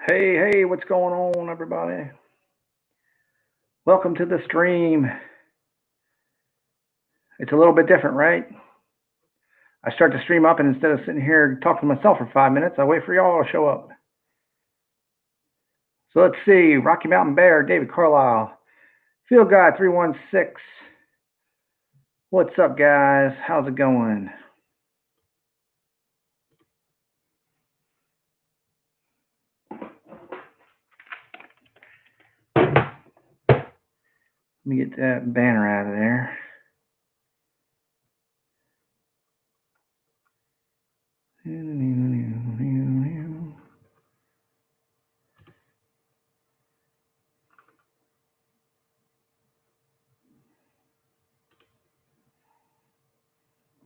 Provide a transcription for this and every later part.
Hey, what's going on, everybody? Welcome to the stream. It's a little bit different, right? I start the stream up, and instead of sitting here talking to myself for 5 minutes, I wait for y'all to show up. So let's see. Rocky Mountain Bear, David Carlisle, Field Guy 316. What's up, guys? How's it going? Let me get that banner out of there.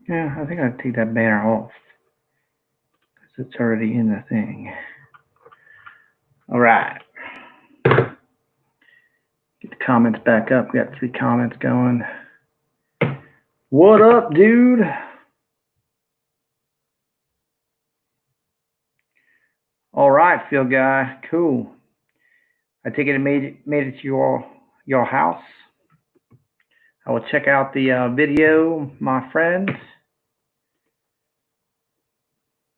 Yeah, I think I'll take that banner off because it's already in the thing. All right. Get the comments back up. We got 3 comments going. What up, dude? All right, Field Guy. Cool. I take it made it to your house. I will check out the video, my friend.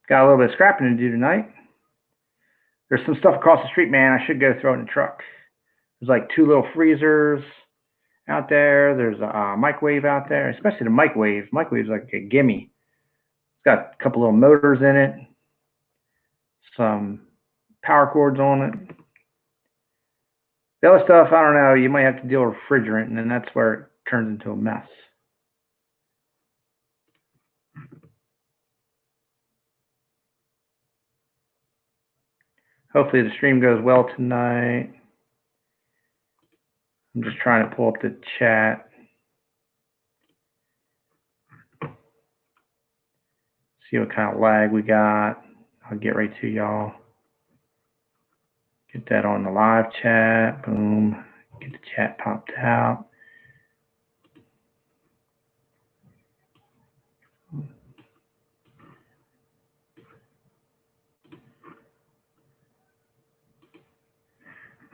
Got a little bit of scrapping to do tonight. There's some stuff across the street, man. I should go throw it in the truck. There's like 2 little freezers out there. There's a microwave out there, especially the microwave. Microwave's like a gimme. It's got a couple little motors in it, some power cords on it. The other stuff, I don't know. You might have to deal with refrigerant, and then that's where it turns into a mess. Hopefully the stream goes well tonight. I'm just trying to pull up the chat. See what kind of lag we got. I'll get right to y'all. Get that on the live chat. Boom. Get the chat popped out.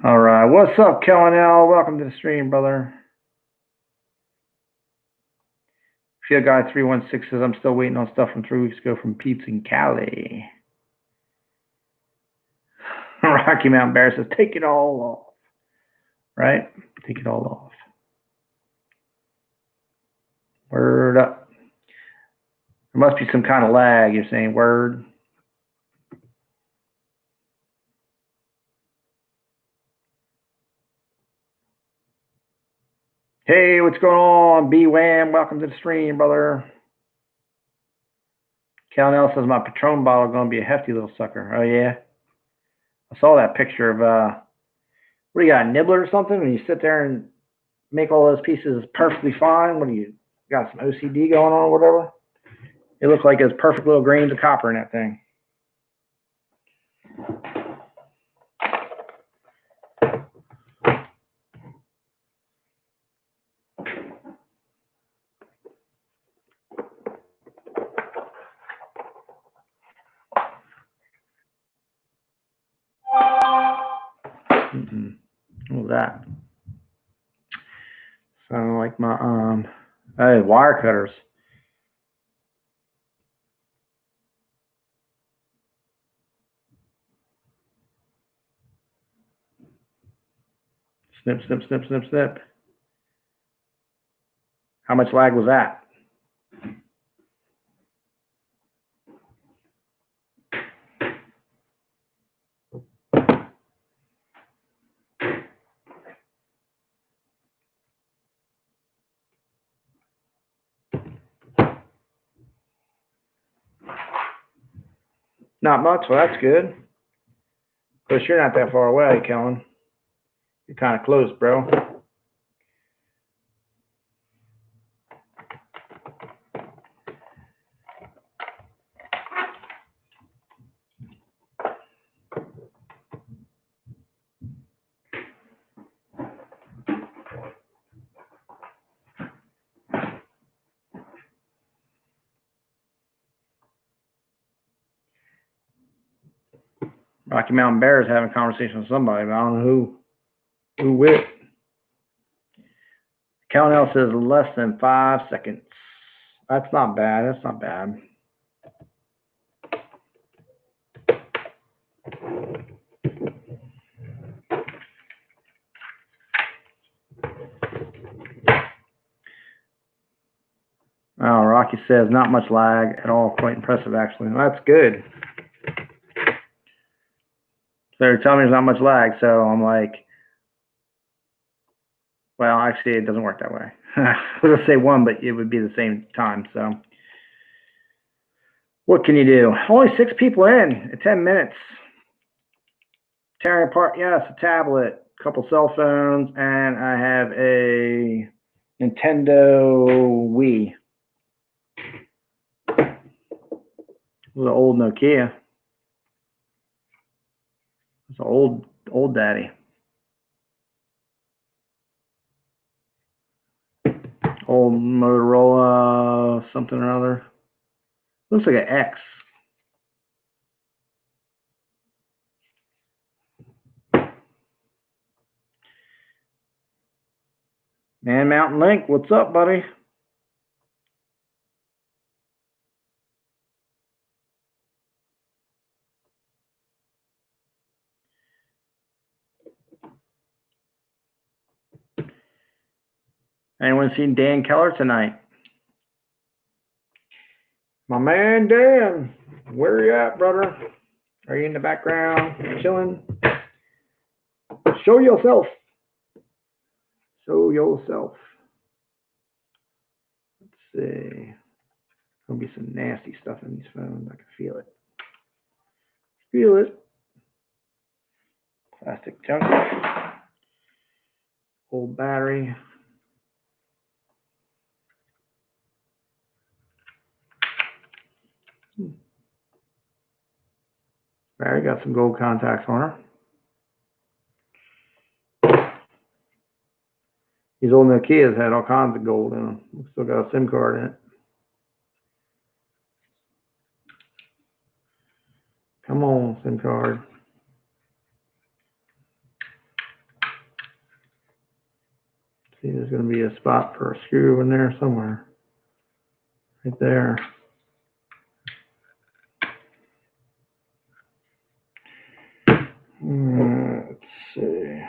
All right. What's up, Kellen L? Welcome to the stream, brother. Field Guy 316 says, I'm still waiting on stuff from 3 weeks ago from Pete's in Cali. Rocky Mountain Bear says, take it all off. Right? Take it all off. Word up. There must be some kind of lag. You're saying word. Hey, what's going on? B-Wham, welcome to the stream, brother. Cal Nell says my Patron bottle is going to be a hefty little sucker. Oh, yeah? I saw that picture of, what do you got, a nibbler or something? When you sit there and make all those pieces perfectly fine, what do you got, some OCD going on or whatever? It looks like there's perfect little grains of copper in that thing. What was that? Sound like my hey, wire cutters. Snip, snip, snip, snip, snip. How much lag was that? Not much, well, that's good. Of course, you're not that far away, Kellen. You're kind of close, bro. Rocky Mountain Bears having a conversation with somebody, but I don't know who with. Count says less than 5 seconds. That's not bad. That's not bad. Oh, Rocky says not much lag at all. Quite impressive, actually. Well, that's good. So they're telling me there's not much lag, so I'm like, well, actually, it doesn't work that way. I was going to say 1, but it would be the same time, so. What can you do? Only 6 people in 10 minutes. Tearing apart, yes, a tablet, a couple cell phones, and I have a Nintendo Wii. It was an old Nokia. It's an old daddy. Old Motorola something or other. Looks like an X. Man Mountain Link, what's up, buddy? Anyone seen Dan Keller tonight? My man Dan, where are you at, brother? Are you in the background chilling? Show yourself. Show yourself. Let's see. There'll be some nasty stuff in these phones. I can feel it. Feel it. Plastic junk. Old battery. Barry got some gold contacts on her. These old Nokias had all kinds of gold in them. Still got a SIM card in it. Come on, SIM card. See, there's going to be a spot for a screw in there somewhere. Right there. Let's see.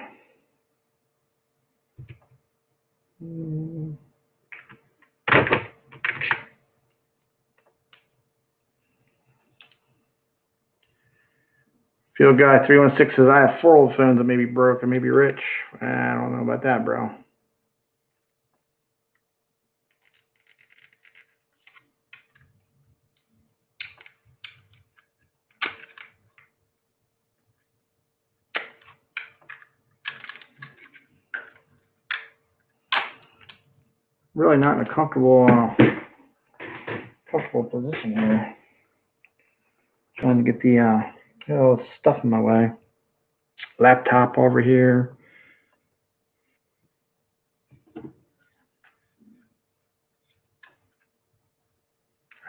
Field Guy 316 says, I have 4 old phones that may be broke and may be rich. I don't know about that, bro. Really not in a comfortable position here. Trying to get the stuff in my way. Laptop over here.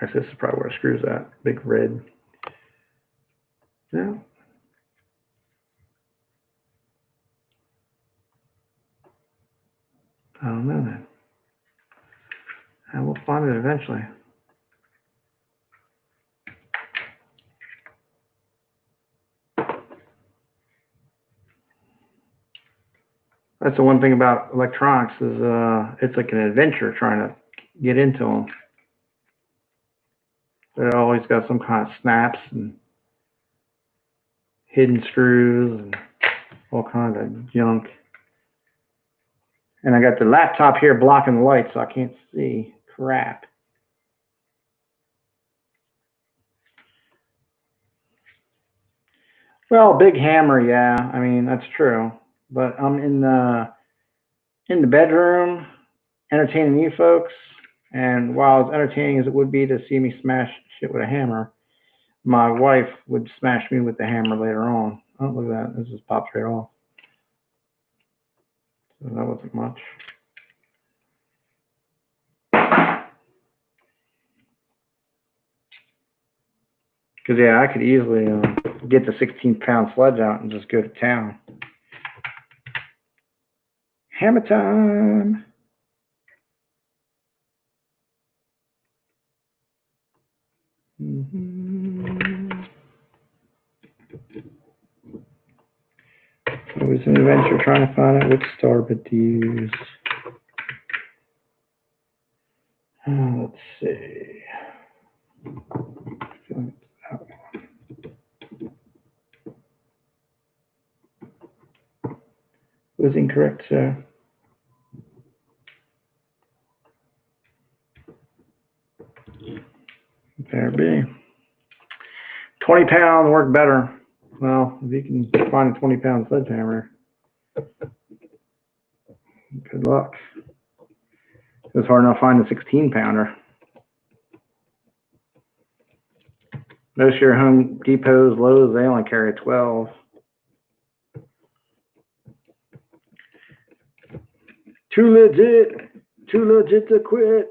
Actually, this is probably where it screws at. Big red. Yeah. I don't know then. I will find it eventually. That's the one thing about electronics is it's like an adventure trying to get into them. They always got some kind of snaps and hidden screws and all kinds of junk. And I got the laptop here blocking the light, so I can't see crap. Well, big hammer, yeah. I mean, that's true. But I'm in the bedroom entertaining you folks. And while as entertaining as it would be to see me smash shit with a hammer, my wife would smash me with the hammer later on. Oh, look at that. This just popped right off. So that wasn't much. Because, yeah, I could easily get the 16-pound sledge out and just go to town. Hammer time. It was an adventure trying to find out which starbit to use. Let's see. Was incorrect, sir. There be. 20 pound work better. Well, if you can find a 20-pound sledgehammer, good luck. It's hard enough to find a 16-pounder. Most of your Home Depots, Lowe's, they only carry a 12. Too legit to quit.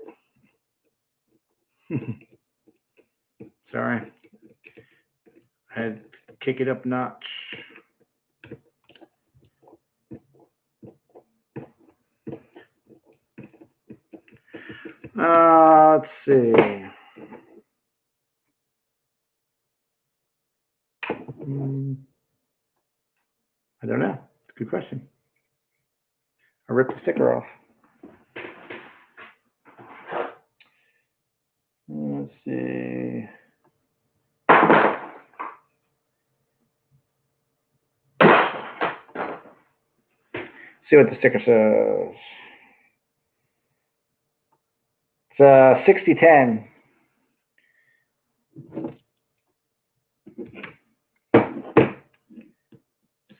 Sorry. I had to kick it up a notch. Let's see. I don't know. It's a good question. I ripped the sticker off. Let's see. See what the sticker says. It's 6010.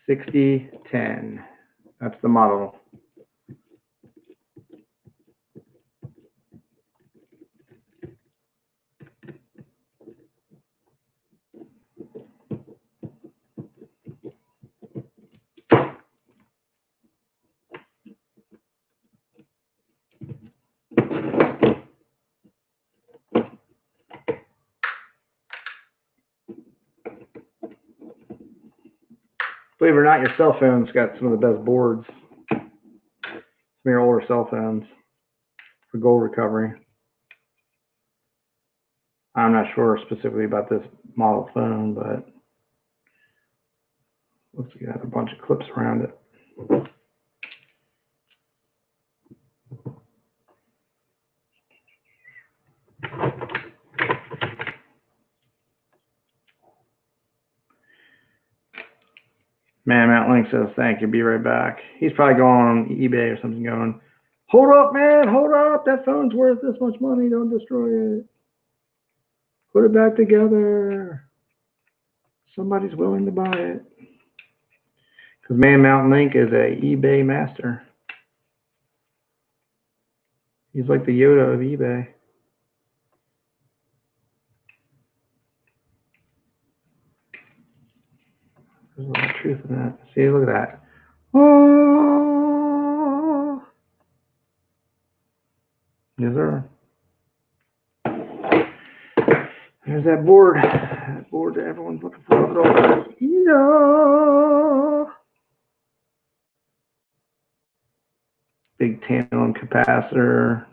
6010. That's the model. Believe it or not, your cell phone's got some of the best boards. Some of your older cell phones for gold recovery. I'm not sure specifically about this model phone, but looks like it has a bunch of clips around it. Man, Matt Link says, thank you, be right back. He's probably going on eBay or something going, hold up, man, hold up. That phone's worth this much money. Don't destroy it. Put it back together. Somebody's willing to buy it. Because Man Mountain Link is a eBay master. He's like the Yoda of eBay. There's a lot of truth in that. See, look at that. Oh. Yes, sir. There's that board. That board that everyone's looking for. Yeah. Big tantalum capacitor.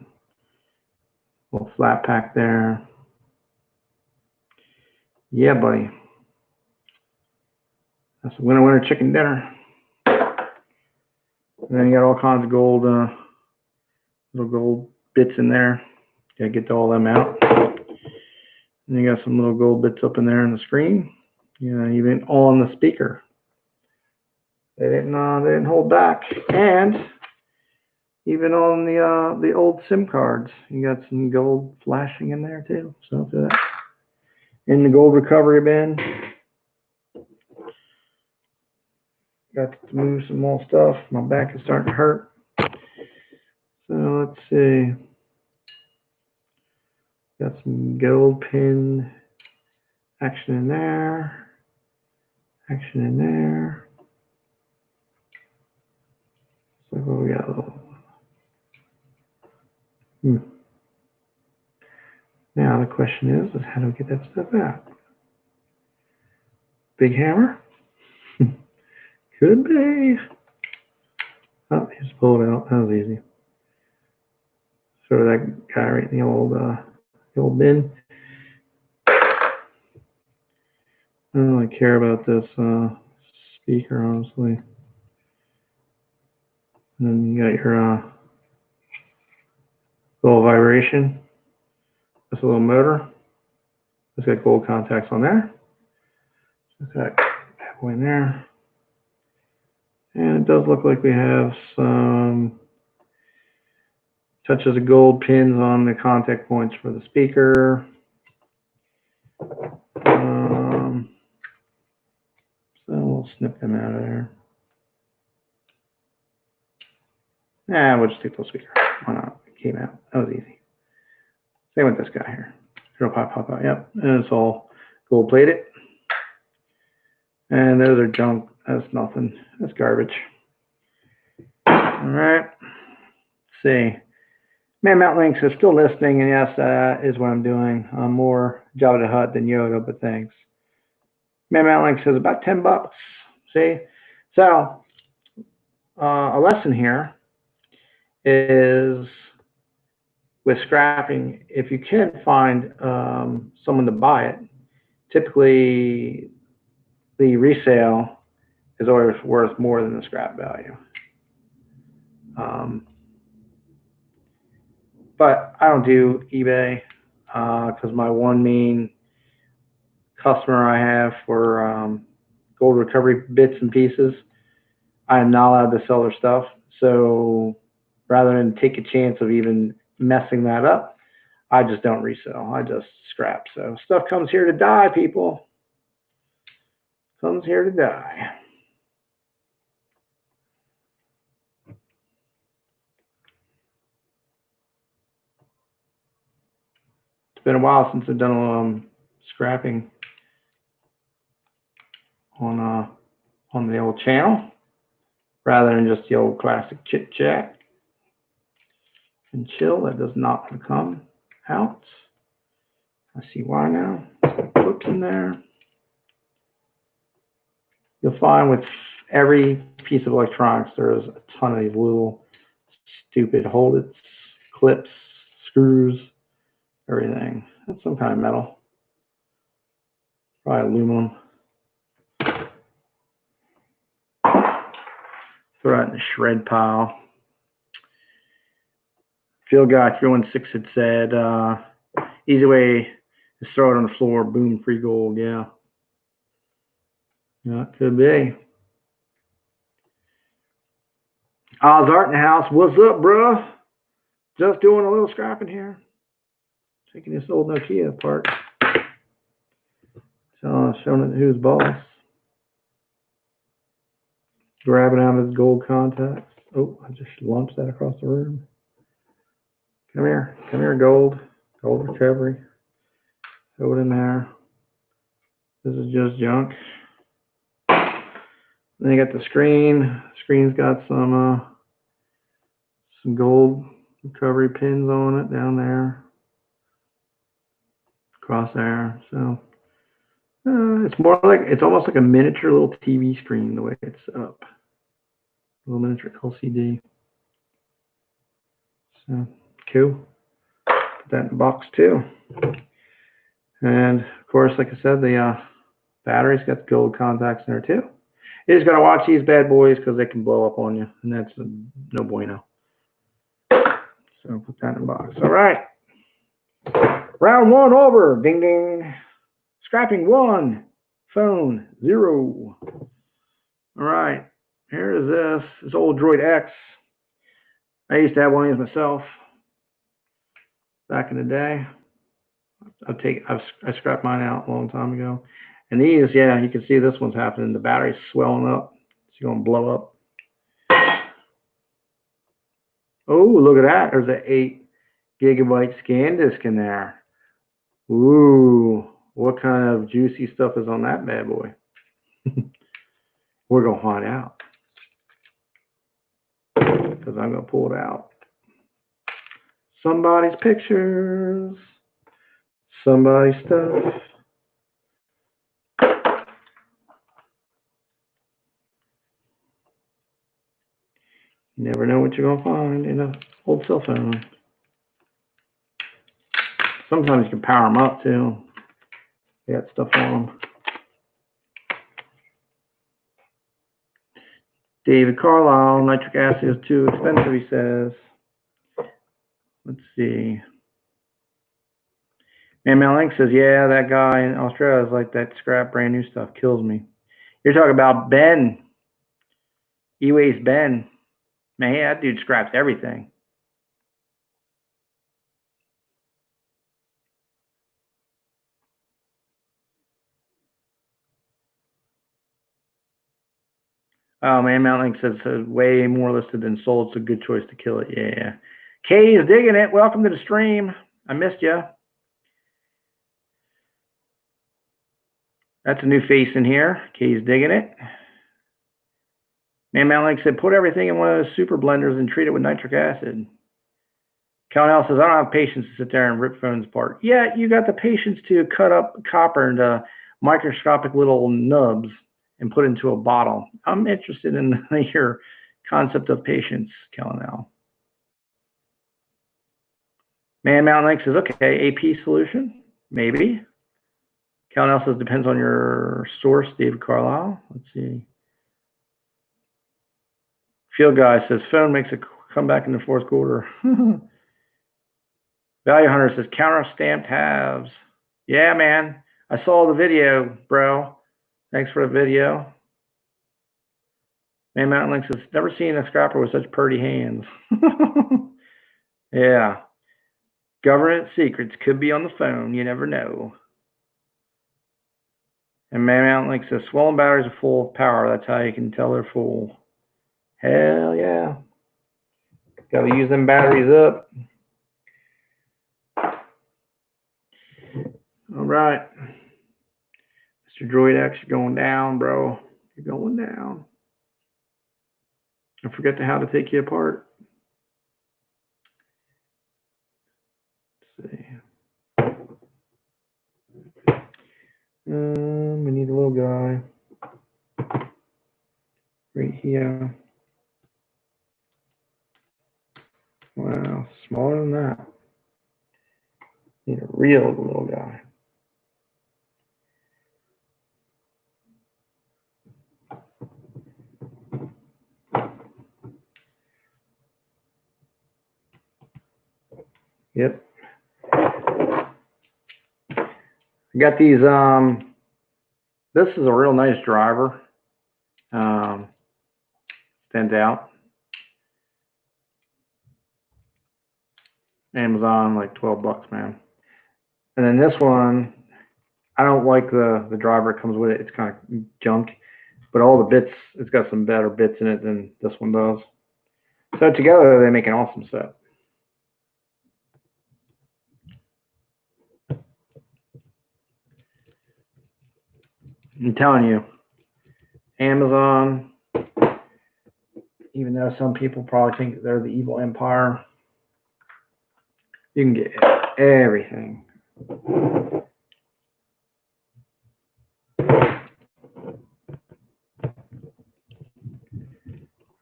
Little flat pack there. Yeah, buddy. That's a winner chicken dinner. And then you got all kinds of gold, little gold bits in there. Gotta get all them out. And you got some little gold bits up in there on the screen. You know, even on the speaker. They didn't hold back. And even on the old SIM cards, you got some gold flashing in there too. So for that. In the gold recovery bin. Got to move some more stuff. My back is starting to hurt. So let's see. Got some gold pin action in there. Action in there. So what we got? Now the question is how do we get that stuff out? Big hammer? Could be. Oh, just pull it out. That was easy. Throw that guy right in the old bin. I don't really care about this speaker, honestly. And then you got your little vibration. This little motor. It's got gold contacts on there. Put that bad boy in there. And it does look like we have some touches of gold pins on the contact points for the speaker. So we'll snip them out of there. Nah, we'll just take those speakers. Why not? It came out. That was easy. Same with this guy here. It'll pop out. Yep. And it's all gold plated. And those are junk. That's nothing. That's garbage. All right. Let's see. Man Mount Links is still listening, and yes, that is what I'm doing. I'm more Jabba the Hutt than Yoda, but thanks. Man Mount Links is about $10. See? So, a lesson here is with scrapping, if you can find someone to buy it, typically the resale is always worth more than the scrap value. But I don't do eBay because my one main customer I have for gold recovery bits and pieces, I am not allowed to sell their stuff. So rather than take a chance of even messing that up, I just don't resell. I just scrap. So stuff comes here to die, people. Comes here to die. It's been a while since I've done scrapping on the old channel, rather than just the old classic chit chat and chill. That does not come out. I see why now. Clips in there. You'll find with every piece of electronics, there's a ton of these little stupid hold-its, clips, screws, everything. That's some kind of metal. Probably aluminum. Throw that in the shred pile. Phil Guy 316 had said, easy way is throw it on the floor, boom, free gold. Yeah. Yeah, it could be. Oz Art in the house. What's up, bro? Just doing a little scrapping here. Taking this old Nokia apart. So showing it who's boss. Grabbing out his gold contacts. Oh, I just launched that across the room. Come here, gold. Gold recovery. Throw it in there. This is just junk. Then you got the screen. The screen's got some gold recovery pins on it down there. Across there. So it's more like, it's almost like a miniature little TV screen the way it's set up. A little miniature LCD. So cool. Put that in the box too. And of course, like I said, the battery's got gold contacts in there too. You just gotta watch these bad boys because they can blow up on you, and that's no bueno. So put that in the box. All right. Round one over. Ding ding. Scrapping 1. Phone 0. All right. Here is this old Droid X. I used to have one of these myself back in the day. I scrapped mine out a long time ago. And these, yeah, you can see this one's happening. The battery's swelling up. It's going to blow up. Oh, look at that. There's an 8 gigabyte scan disk in there. Ooh, what kind of juicy stuff is on that bad boy? We're going to find out. Because I'm going to pull it out. Somebody's pictures. Somebody's stuff. You never know what you're going to find in an old cell phone. Sometimes you can power them up too. They got stuff on them. David Carlisle, nitric acid is too expensive, he says. Let's see. Man, Mel Link says, yeah, that guy in Australia is like that scrap brand new stuff. Kills me. You're talking about Ben. E-Waste Ben. Man, yeah, that dude scraps everything. Oh, man, Mount Link says way more listed than sold. It's a good choice to kill it. Yeah. Kay is digging it. Welcome to the stream. I missed you. That's a new face in here. Kay's digging it. Man, Mount Link said, put everything in one of those super blenders and treat it with nitric acid. Calnell says, I don't have patience to sit there and rip phones apart. Yeah, you got the patience to cut up copper into microscopic little nubs and put into a bottle. I'm interested in your concept of patience, Calnell. Man, Mountain Lake says, okay, AP solution, maybe. Calnell says, depends on your source, David Carlisle. Let's see. Field Guy says, phone makes a comeback in the fourth quarter. Value Hunter says, counter stamped halves. Yeah, man. I saw the video, bro. Thanks for the video. Man, Mountain Link says, never seen a scrapper with such purty hands. Yeah. Government secrets could be on the phone. You never know. And Man, Mountain Link says, swollen batteries are full of power. That's how you can tell they're full. Hell yeah. Got to use them batteries up. All right. Mr. Droid X, you're going down, bro. You're going down. Don't forget how to take you apart. Let's see. We need a little guy. Right here. Wow, smaller than that. Need a real little guy. Yep. I got these, this is a real nice driver. Stands out. Amazon, like 12 bucks, man. And then this one, I don't like the driver it comes with it. It's kind of junk, but all the bits, it's got some better bits in it than this one does. So together, they make an awesome set. I'm telling you, Amazon, even though some people probably think they're the evil empire, you can get everything.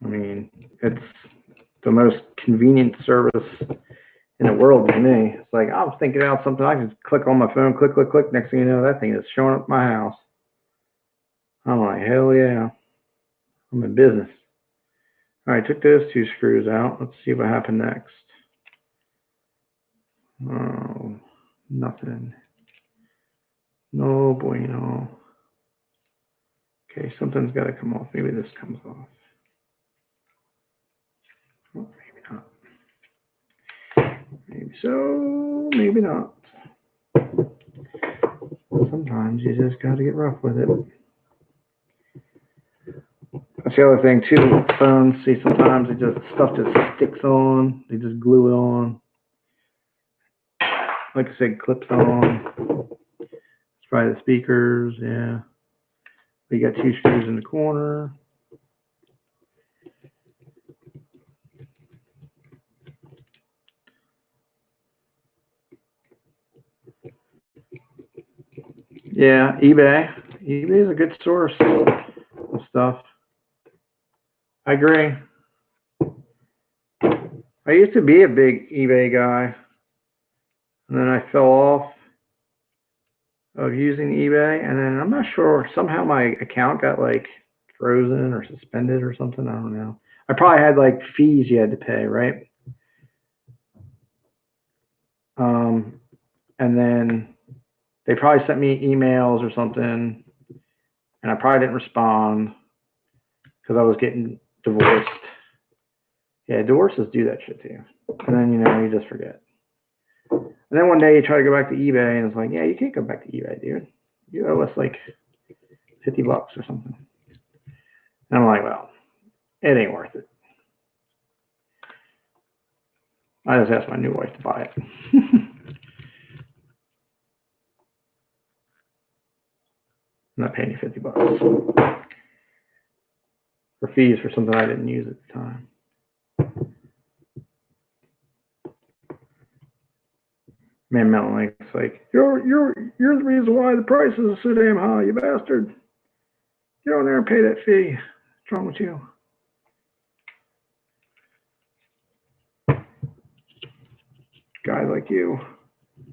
I mean, it's the most convenient service in the world to me. It's like, I was thinking out something, I can just click on my phone, click, click, click. Next thing you know, that thing is showing up at my house. I'm like, hell yeah. I'm in business. All right, took those two screws out. Let's see what happened next. Oh, nothing. No bueno. Okay, something's got to come off. Maybe this comes off. Oh, maybe not. Maybe so, maybe not. Sometimes you just got to get rough with it. That's the other thing too with phones. See, sometimes stuff just sticks on. They just glue it on. Like I said, clips on. Let's try the speakers. Yeah. We got two screws in the corner. Yeah, eBay. eBay is a good source of stuff. I agree. I used to be a big eBay guy, and then I fell off of using eBay, and then I'm not sure, somehow my account got like frozen or suspended or something. I don't know. I probably had like fees you had to pay, right? And then they probably sent me emails or something, and I probably didn't respond because I was getting divorced. Yeah, divorces do that shit to you. And then, you just forget. And then one day you try to go back to eBay, and it's like, yeah, you can't go back to eBay, dude. You owe us like $50 or something. And I'm like, well, it ain't worth it. I just asked my new wife to buy it. I'm not paying you $50 for fees for something I didn't use at the time. Man, Mountain Lake's like, you're the reason why the prices are so damn high, you bastard. Get on there and pay that fee. What's wrong with you? Guys like you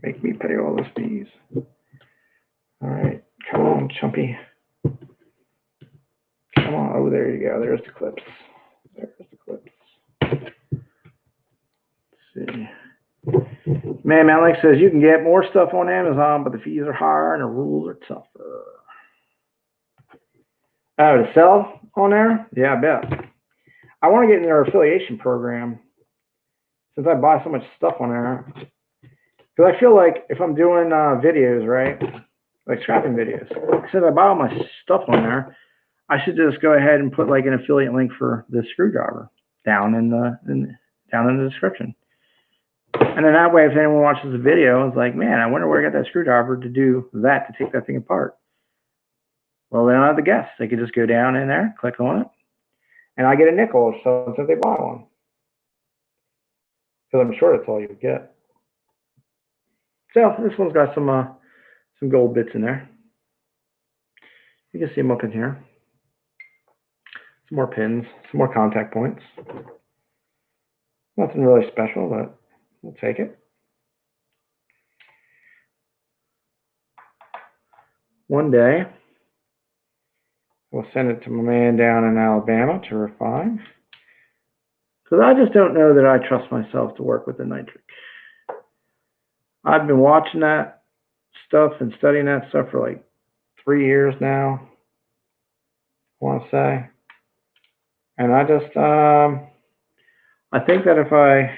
make me pay all those fees. All right, come on, Chumpy. Come on. Oh, there you go. There's the clips. There's the clips. Let's see. Man, Malik says you can get more stuff on Amazon, but the fees are higher and the rules are tougher. Oh, to sell on there? Yeah, I bet. I want to get in their affiliation program since I buy so much stuff on there. Because I feel like if I'm doing videos, right, like scrapping videos, since I buy all my stuff on there, I should just go ahead and put like an affiliate link for the screwdriver down in the description. And then that way, if anyone watches the video, it's like, man, I wonder where I got that screwdriver to do that, to take that thing apart. Well, they don't have to guess. They could just go down in there, click on it, and I get a nickel so if they buy one. Because I'm sure that's all you would get. So this one's got some gold bits in there. You can see them up in here. Some more pins, some more contact points. Nothing really special, but we'll take it. One day, we'll send it to my man down in Alabama to refine. Because I just don't know that I trust myself to work with the nitric. I've been watching that stuff and studying that stuff for like 3 years now, I want to say. And I just, I think that if I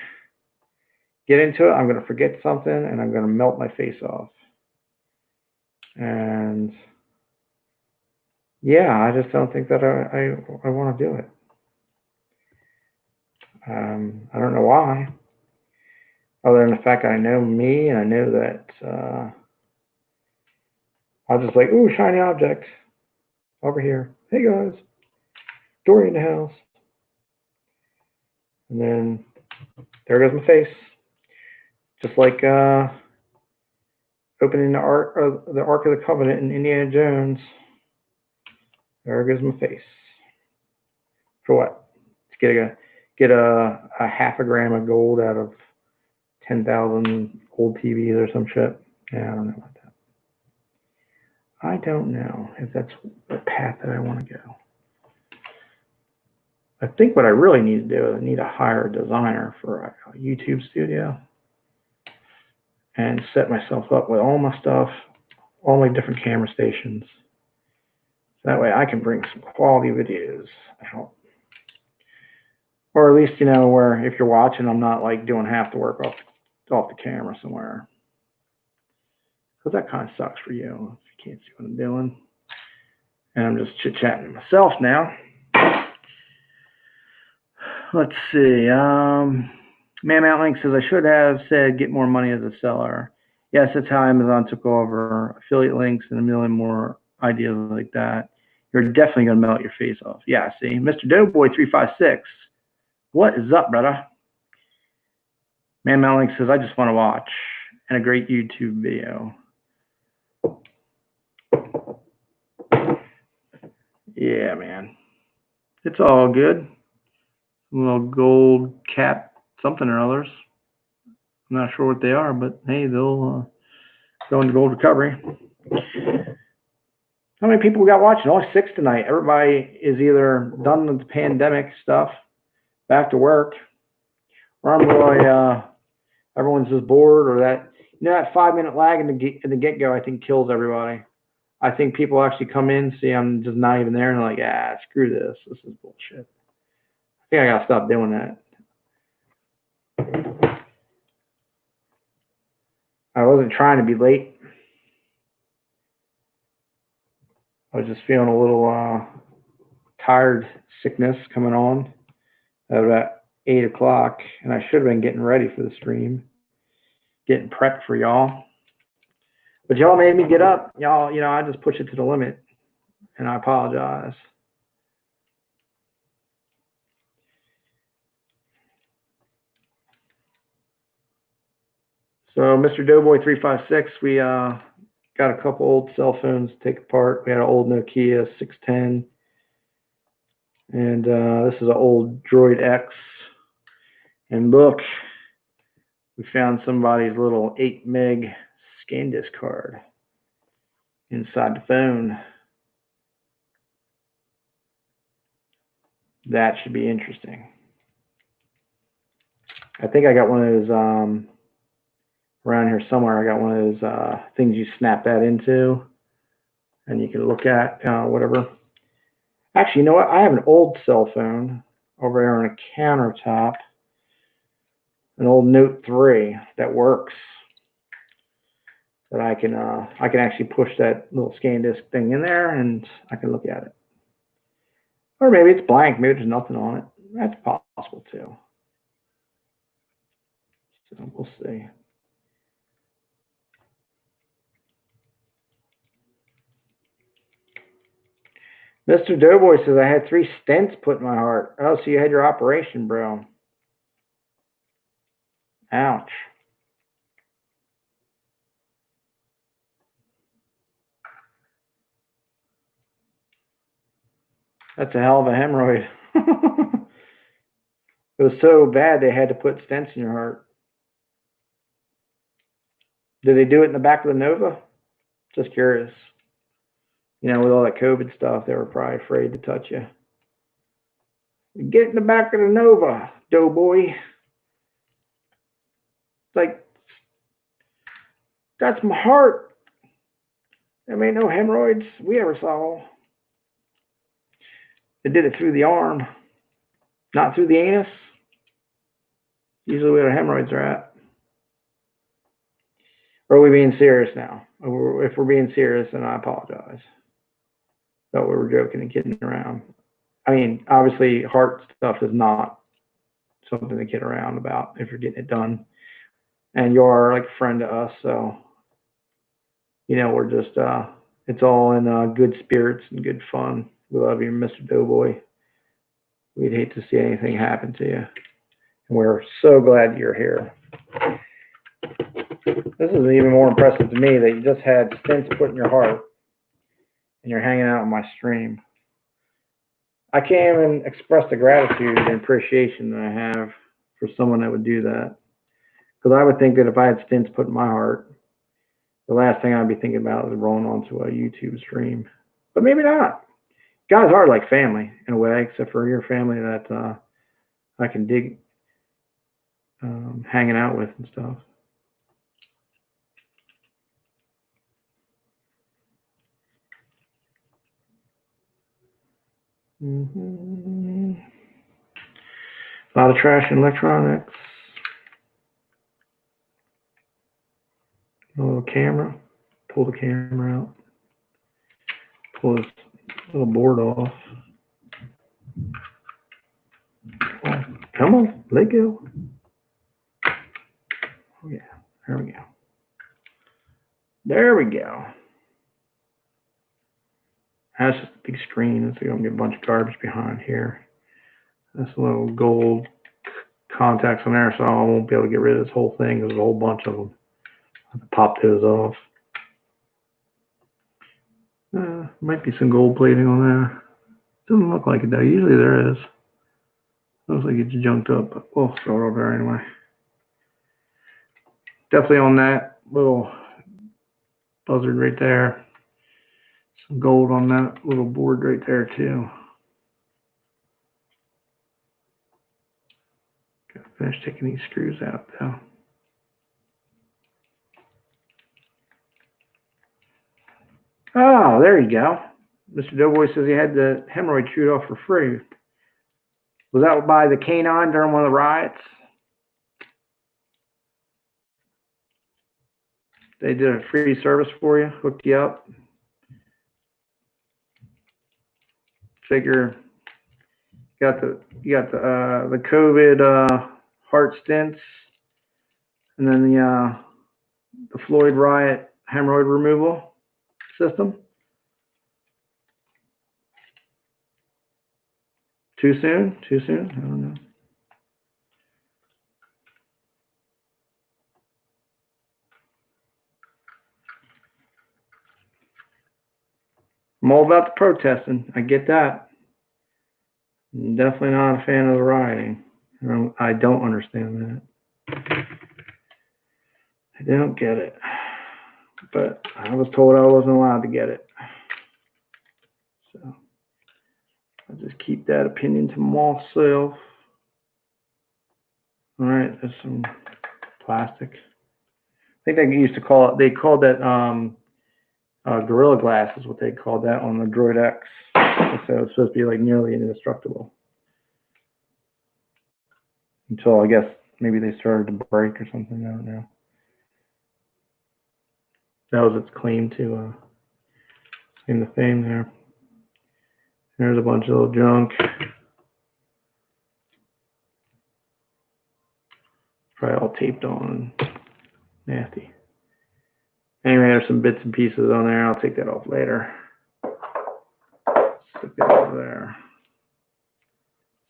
get into it, I'm going to forget something and I'm going to melt my face off. And yeah, I just don't think that I want to do it. I don't know why, other than the fact that I know me and I know that I'll just like, ooh, shiny object over here. Hey guys, Dory in the house. And then there goes my face. Just like opening the Ark of the Covenant in Indiana Jones. There goes my face. For what? To get a half a gram of gold out of 10,000 old TVs or some shit. Yeah, I don't know about that. I don't know if that's the path that I want to go. I think what I really need to do is I need to hire a designer for a YouTube studio and set myself up with all my stuff, all my different camera stations. So that way I can bring some quality videos out. Or at least, where if you're watching, I'm not like doing half the work off the camera somewhere. Because that kind of sucks for you if you can't see what I'm doing. And I'm just chit-chatting to myself now. Let's see. Man Mount Link says, I should have said get more money as a seller. Yes, that's how Amazon took over. Affiliate links and a million more ideas like that. You're definitely going to melt your face off. Yeah, see. Mr. Doughboy356. What is up, brother? Man Mount Link says, I just want to watch. And a great YouTube video. Yeah, man. It's all good. A little gold cap something or others. I'm not sure what they are, but hey, they'll go into gold recovery. How many people we got watching? Only 6 tonight. Everybody is either done with the pandemic stuff, back to work, or I'm really, everyone's just bored, or that, that 5-minute lag in the get-go, I think kills everybody. I think people actually come in, see I'm just not even there, and they're like, screw this. This is bullshit. I think I gotta stop doing that. I wasn't trying to be late. I was just feeling a little tired, sickness coming on at about 8 o'clock, and I should have been getting ready for the stream, getting prepped for y'all. But y'all made me get up. Y'all, I just push it to the limit, and I apologize. So, Mr. Doughboy 356, we got a couple old cell phones to take apart. We had an old Nokia 610, and this is an old Droid X. And look, we found somebody's little 8 meg SanDisk card inside the phone. That should be interesting. I think I got one of those around here somewhere. I got one of those things you snap that into, and you can look at whatever. Actually, you know what? I have an old cell phone over there on a countertop, an old Note 3 that works. That I can actually push that little SanDisk thing in there, and I can look at it. Or maybe it's blank. Maybe there's nothing on it. That's possible too. So we'll see. Mr. Doughboy says, I had 3 stents put in my heart. Oh, so you had your operation, bro. Ouch. That's a hell of a hemorrhoid. It was so bad they had to put stents in your heart. Did they do it in the back of the Nova? Just curious. With all that COVID stuff, they were probably afraid to touch you. Get in the back of the Nova, Doughboy. It's like, that's my heart. There ain't no hemorrhoids we ever saw. They did it through the arm, not through the anus. Usually where the hemorrhoids are at. Or are we being serious now? If we're being serious, then I apologize. Thought we were joking and kidding around. I mean, obviously, heart stuff is not something to kid around about if you're getting it done. And you are like a friend to us, so, we're just, it's all in good spirits and good fun. We love you, Mr. Doughboy. We'd hate to see anything happen to you. And we're so glad you're here. This is even more impressive to me that you just had stents put in your heart and you're hanging out on my stream. I can't even express the gratitude and appreciation that I have for someone that would do that. Because I would think that if I had stents put in my heart, the last thing I'd be thinking about is rolling onto a YouTube stream. But maybe not. Guys are like family in a way, except for your family that I can dig hanging out with and stuff. A lot of trash and electronics. A little camera. Pull the camera out. Pull this little board off. Oh, come on, let go. Oh yeah, there we go. There we go. That's just a big screen. It's going to be a bunch of garbage behind here. That's a little gold contacts on there, so I won't be able to get rid of this whole thing. There's a whole bunch of them. I have to pop those off. Might be some gold plating on there. Doesn't look like it though. Usually there is. Looks like it's junked up, but we'll throw it over there anyway. Definitely on that little buzzard right there. Some gold on that little board right there too. Got to finish taking these screws out though. Oh, there you go. Mr. Doughboy says he had the hemorrhoid chewed off for free. Was that by the canine during one of the riots? They did a free service for you, hooked you up. Figure you got the COVID heart stents, and then the Floyd riot hemorrhoid removal system. Too soon? Too soon? I don't know. I'm all about the protesting. I get that. I'm definitely not a fan of the rioting. I don't understand that. I don't get it. But I was told I wasn't allowed to get it. So I'll just keep that opinion to myself. All right, there's some plastic. I think they used to call it, they called that Gorilla Glass is what they called that on the Droid X. So it's supposed to be like nearly indestructible. Until I guess maybe they started to break or something, I don't know. That was its claim to in the fame there. There's a bunch of little junk. Probably all taped on. Nasty. Anyway, there's some bits and pieces on there. I'll take that off later. Stick that over there.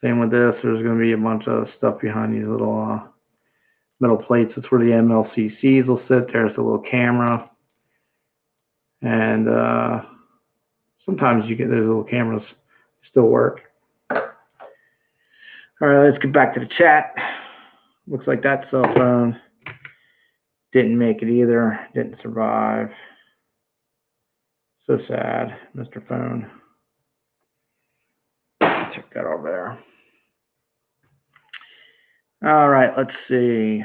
Same with this. There's going to be a bunch of stuff behind these little metal plates. That's where the MLCCs will sit. There's the little camera. And sometimes you get those little cameras still work. All right, let's get back to the chat. Looks like that cell phone didn't make it either. Didn't survive. So sad, Mr. Phone. Check that over there. All right, let's see.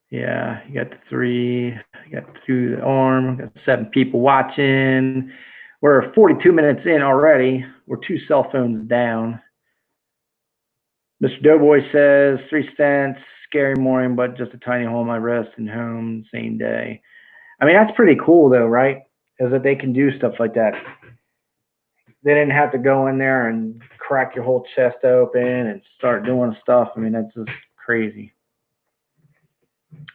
Yeah, you got the 3, you got 2 the arm, got 7 people watching. We're 42 minutes in already. We're 2 cell phones down. Mr. Doughboy says 3 stents, scary morning, but just a tiny hole in my wrist and home same day. I mean, that's pretty cool though, right? Is that they can do stuff like that. They didn't have to go in there and crack your whole chest open and start doing stuff. I mean, that's just crazy.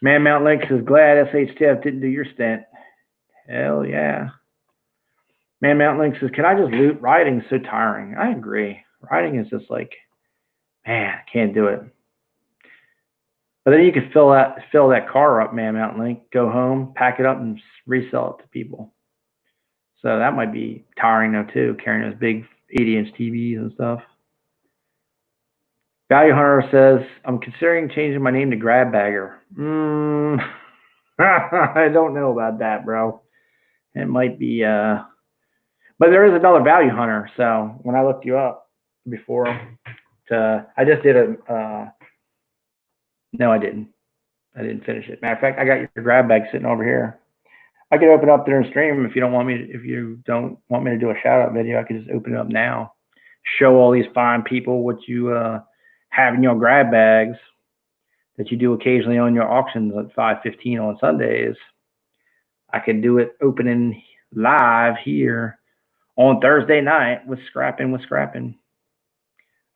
Man Mount Link says, glad SHTF didn't do your stent. Hell yeah. Man Mount Link says, can I just loot? Riding is so tiring. I agree. Riding is just like, man, I can't do it. But then you can fill that car up, Man Mount Link, go home, pack it up, and resell it to people. So that might be tiring though too, carrying those big 80-inch TVs and stuff. Value Hunter says, I'm considering changing my name to Grab Bagger. I don't know about that, bro. It might be, but there is another Value Hunter. So when I looked you up before, I just did no, I didn't. I didn't finish it. Matter of fact, I got your grab bag sitting over here. I could open up there and stream if you don't want me to do a shout out video. I could just open it up now, show all these fine people what you have in your grab bags that you do occasionally on your auctions at 5:15 on Sundays. I could do it opening live here on Thursday night with Scrapping.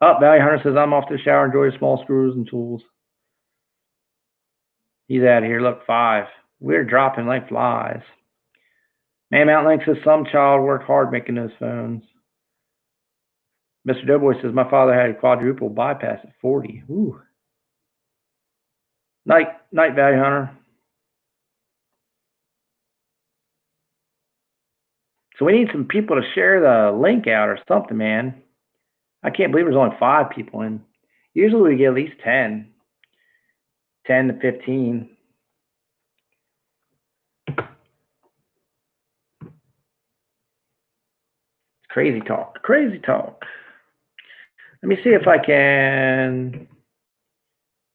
Value Hunter says, I'm off to the shower. Enjoy the small screws and tools. He's out of here. Look, 5. We're dropping like flies. Man Mount Link says, some child worked hard making those phones. Mr. Doughboy says, my father had a quadruple bypass at 40. Ooh. Night, Value Hunter. So we need some people to share the link out or something, man. I can't believe there's only 5 people in. Usually we get at least 10 to 15. Crazy talk. Crazy talk. Let me see if I can.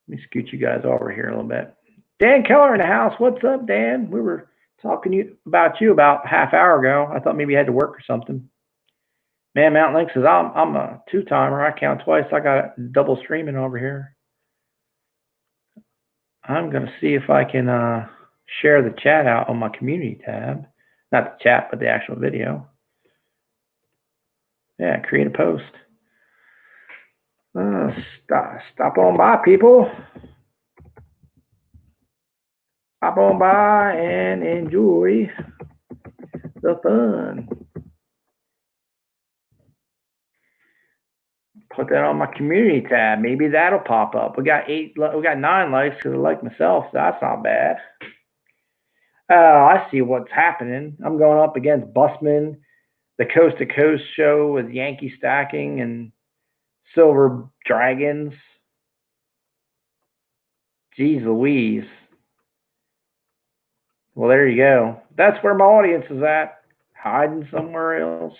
Let me scoot you guys over here a little bit. Dan Keller in the house. What's up, Dan? We were talking about you about half hour ago. I thought maybe you had to work or something. Man, Mountain Link says I'm a 2-timer. I count twice. I got double streaming over here. I'm gonna see if I can share the chat out on my community tab. Not the chat, but the actual video. Yeah, create a post. Stop on by, people. Stop on by and enjoy the fun. Put that on my community tab. Maybe that'll pop up. We got 9 likes because I like myself, so that's not bad. Oh, I see what's happening. I'm going up against Busman, the Coast to Coast show with Yankee Stacking and Silver Dragons. Jeez Louise. Well, there you go. That's where my audience is at. Hiding somewhere else.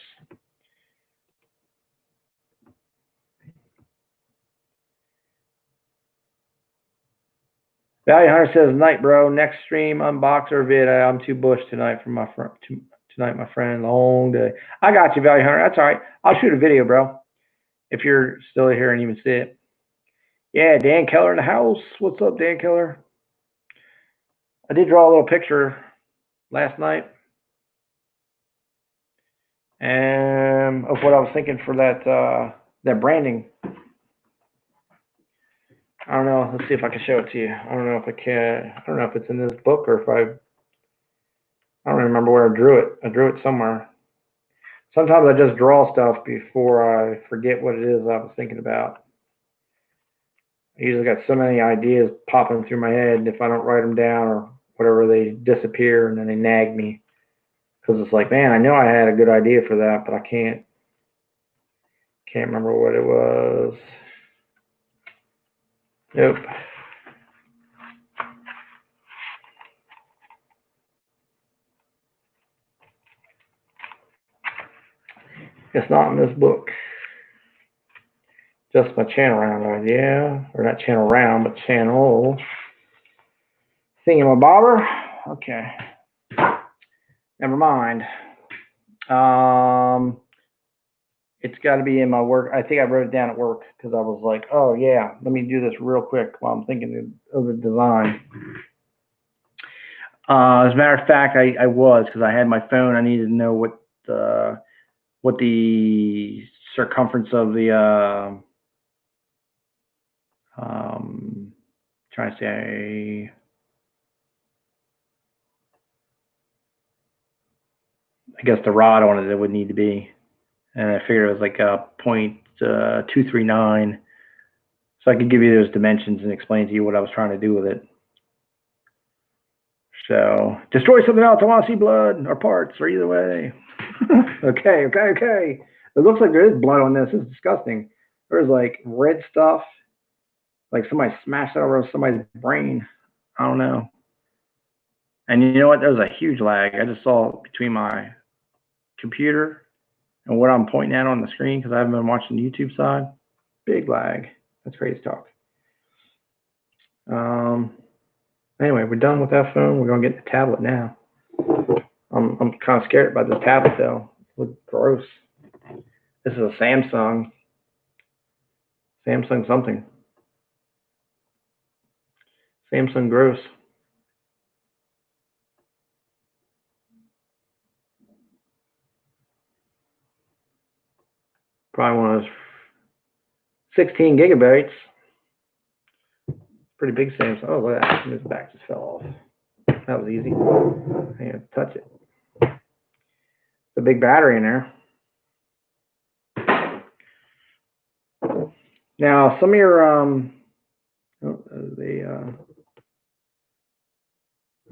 Valley Hunter says, "Night, bro. Next stream, unbox or vid. I'm too bush tonight for my friend. Tonight, my friend. Long day. I got you, Valley Hunter. That's all right. I'll shoot a video, bro. If you're still here and even see it. Yeah, Dan Keller in the house. What's up, Dan Keller? I did draw a little picture last night and of what I was thinking for that branding. I don't know. Let's see if I can show it to you. I don't know if I can. I don't know if it's in this book or if I don't remember where I drew it. I drew it somewhere. Sometimes I just draw stuff before I forget what it is I was thinking about. I usually got so many ideas popping through my head, and if I don't write them down or whatever, they disappear and then they nag me. Because it's like, man, I know I had a good idea for that, but I can't remember what it was. Nope. It's not in this book. Just my channel round idea, or not channel round, but channel thingamabobber. Okay. Never mind. It's got to be in my work. I think I wrote it down at work because I was like, oh yeah, let me do this real quick while I'm thinking of the design. As a matter of fact, I was, because I had my phone. I needed to know what the circumference of the trying to say, I guess the rod on it would need to be, and I figured it was like a 0.239, so I could give you those dimensions and explain to you what I was trying to do with it. So, destroy something else. I want to see blood or parts or either way. Okay. It looks like there is blood on this. It's disgusting. There's like red stuff, like somebody smashed it over somebody's brain. I don't know. And you know what? There's a huge lag. I just saw between my computer and what I'm pointing at on the screen because I haven't been watching the YouTube side. Big lag. That's crazy talk. Anyway, we're done with that phone. We're gonna get the tablet now. I'm kind of scared about this tablet though. It looks gross. This is a Samsung. Samsung something. Samsung gross. Probably one of those 16 gigabytes. Pretty big Samsung. Oh, look at that. This back just fell off. That was easy. I didn't touch it. The big battery in there. Now, some of your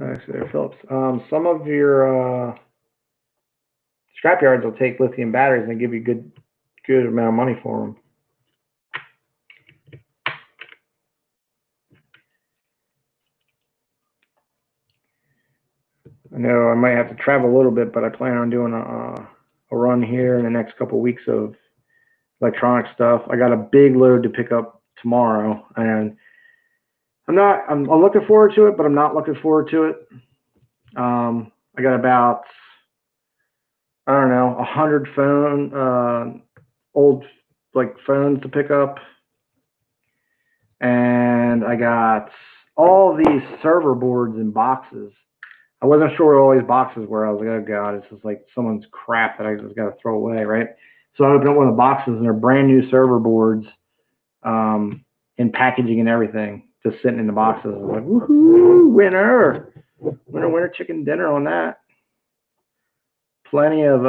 actually they're Philips. Some of your scrapyards will take lithium batteries and give you good amount of money for them. I know I might have to travel a little bit, but I plan on doing a run here in the next couple of weeks of electronic stuff. I got a big load to pick up tomorrow, and I'm looking forward to it, but I'm not looking forward to it. I got about, I don't know, 100 old phones to pick up, and I got all these server boards in boxes. I wasn't sure where all these boxes were. I was like, oh God, this is like someone's crap that I just got to throw away, right? So I opened up one of the boxes, and they're brand new server boards, in packaging and everything, just sitting in the boxes. I was like, woohoo, winner chicken dinner on that. Plenty of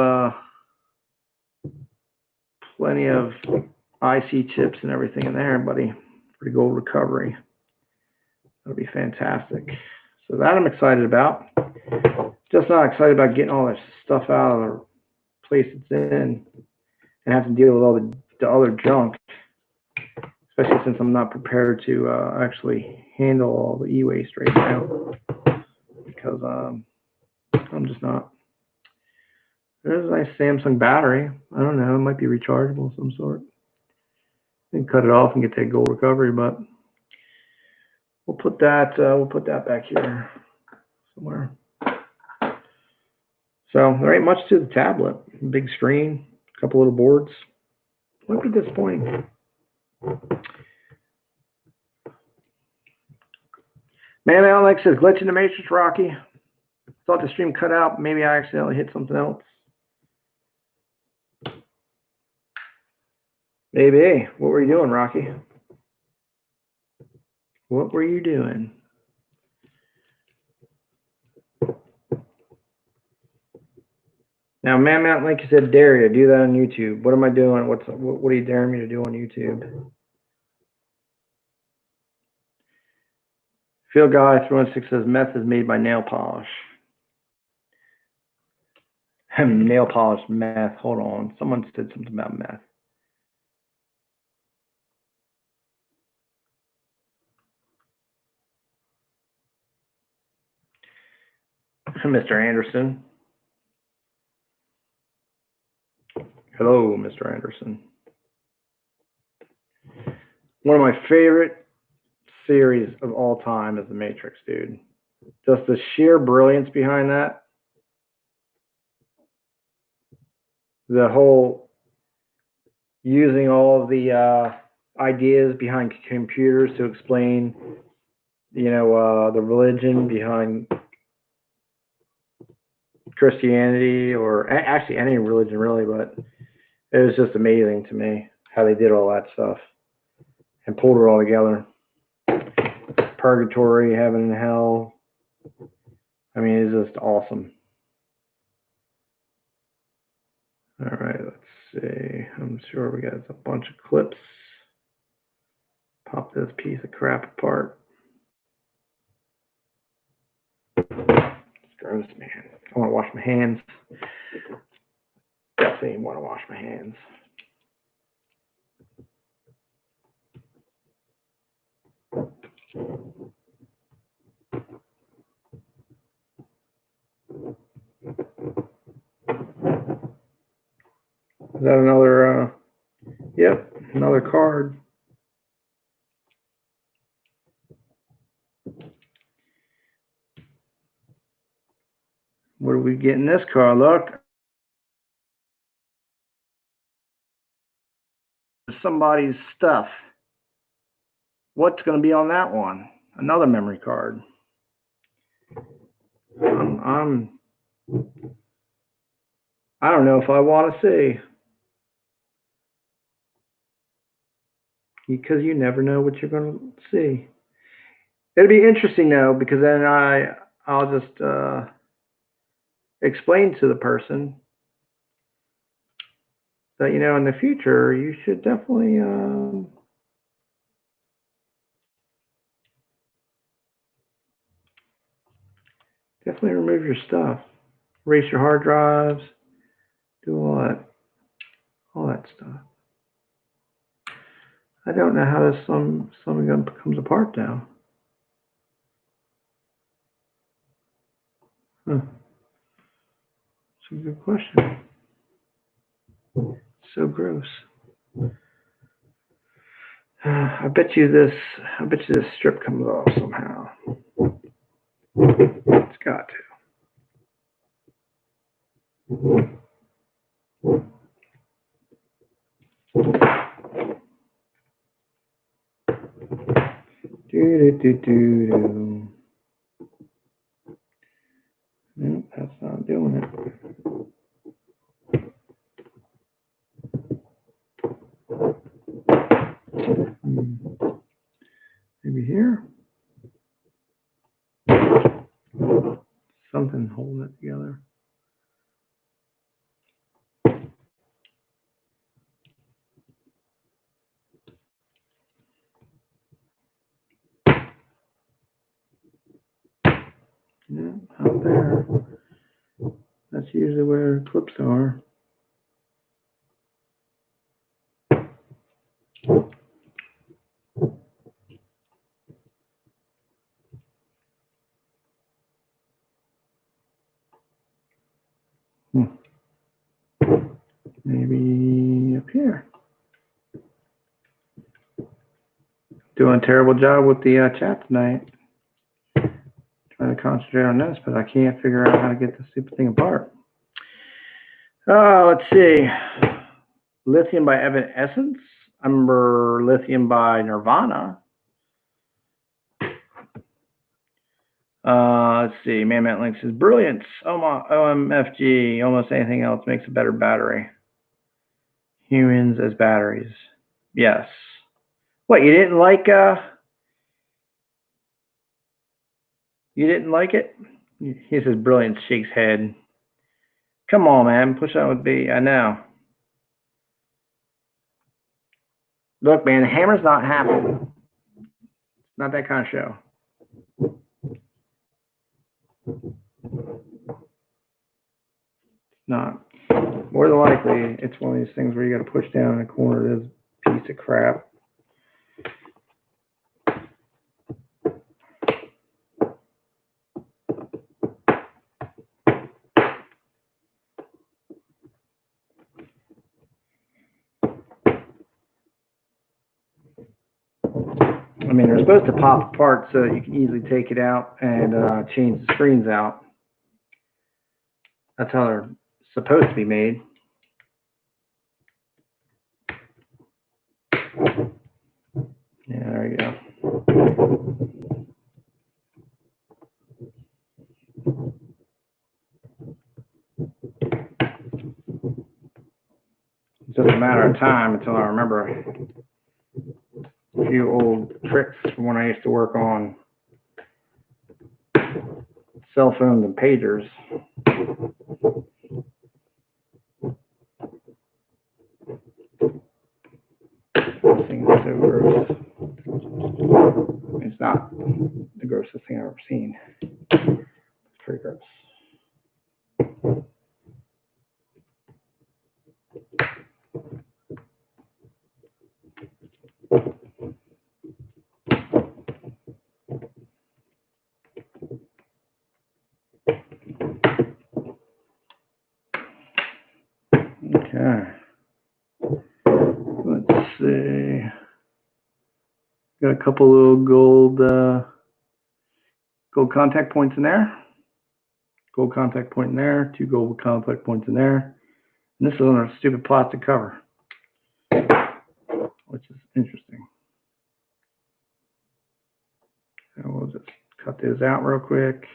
IC chips and everything in there, buddy, for the gold recovery. That'll be fantastic. So that I'm excited about. Just not excited about getting all this stuff out of the place it's in and have to deal with all the other junk, especially since I'm not prepared to actually handle all the e-waste right now, because I'm just not. There's a nice Samsung battery. I don't know, it might be rechargeable of some sort. You can cut it off and get that gold recovery, but we'll put that back here somewhere. So there ain't much to the tablet. Big screen, a couple little boards. Might be disappointing. Man Alex says, glitch in the matrix, Rocky. Thought the stream cut out. Maybe I accidentally hit something else. Maybe. What were you doing, Rocky? What were you doing? Now, Man Mountain Link said, dare you do that on YouTube. What am I doing? What are you daring me to do on YouTube? Phil Guy 316 says, meth is made by nail polish. Nail polish meth. Hold on. Someone said something about meth. Mr. Anderson. Hello, Mr. Anderson. One of my favorite series of all time is The Matrix, dude. Just the sheer brilliance behind that. The whole using all of the ideas behind computers to explain, the religion behind Christianity, or actually any religion really, but it was just amazing to me how they did all that stuff and pulled it all together. Purgatory, heaven and hell. I mean, it's just awesome. All right, let's see. I'm sure we got a bunch of clips. Pop this piece of crap apart. It's gross, man. I want to wash my hands. Definitely want to wash my hands. Is that another, yep, another card. What do we get in this card? Look. Somebody's stuff. What's going to be on that one? Another memory card. I don't know if I want to see. Because you never know what you're going to see. It'll be interesting though, because then I'll just explain to the person that, in the future you should definitely remove your stuff, erase your hard drives, all that stuff. I don't know how this summing gun comes apart now. Huh. It's a good question. So gross. I bet you this strip comes off somehow. It's got to. Do. Nope, that's not doing it. Maybe here. Something holding it together. Yeah, out there. That's usually where clips are. Maybe up here. Doing a terrible job with the chat tonight. Trying to concentrate on this, but I can't figure out how to get this stupid thing apart. Let's see. Lithium by Evanescence. I remember Lithium by Nirvana. Let's see. Man Link says, Brilliance. OMFG. Almost anything else makes a better battery. Humans as batteries. Yes. What, you didn't like it? He says, Brilliance, shakes head. Come on, man. Push on with B. I know. Look, man, the hammer's not happening. It's not that kind of show. Not. More than likely, it's one of these things where you got to push down in the corner of this piece of crap. I mean, they're supposed to pop apart so that you can easily take it out and change the screens out. That's how they're supposed to be made. Yeah, there you go. It's just a matter of time until I remember a few old tricks from when I used to work on cell phones and pagers. This thing is so gross. It's not the grossest thing I've ever seen. It's pretty gross. Okay. Let's see. Got a couple little gold contact points in there. Gold contact point in there. 2 gold contact points in there. And this is on a stupid plastic cover, which is interesting. So we'll just cut those out real quick.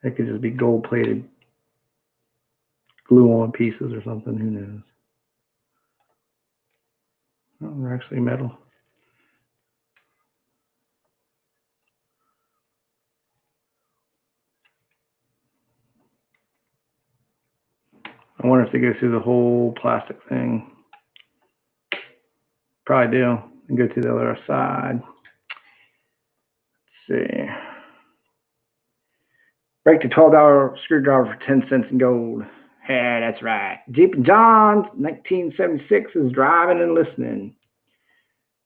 It could just be gold plated glue on pieces or something, who knows. Oh, they're actually metal. I wonder if they go through the whole plastic thing. Probably do. And go to the other side. Let's see. Break the $12 screwdriver for 10 cents in gold. Yeah, that's right. Jeep and John, 1976 is driving and listening.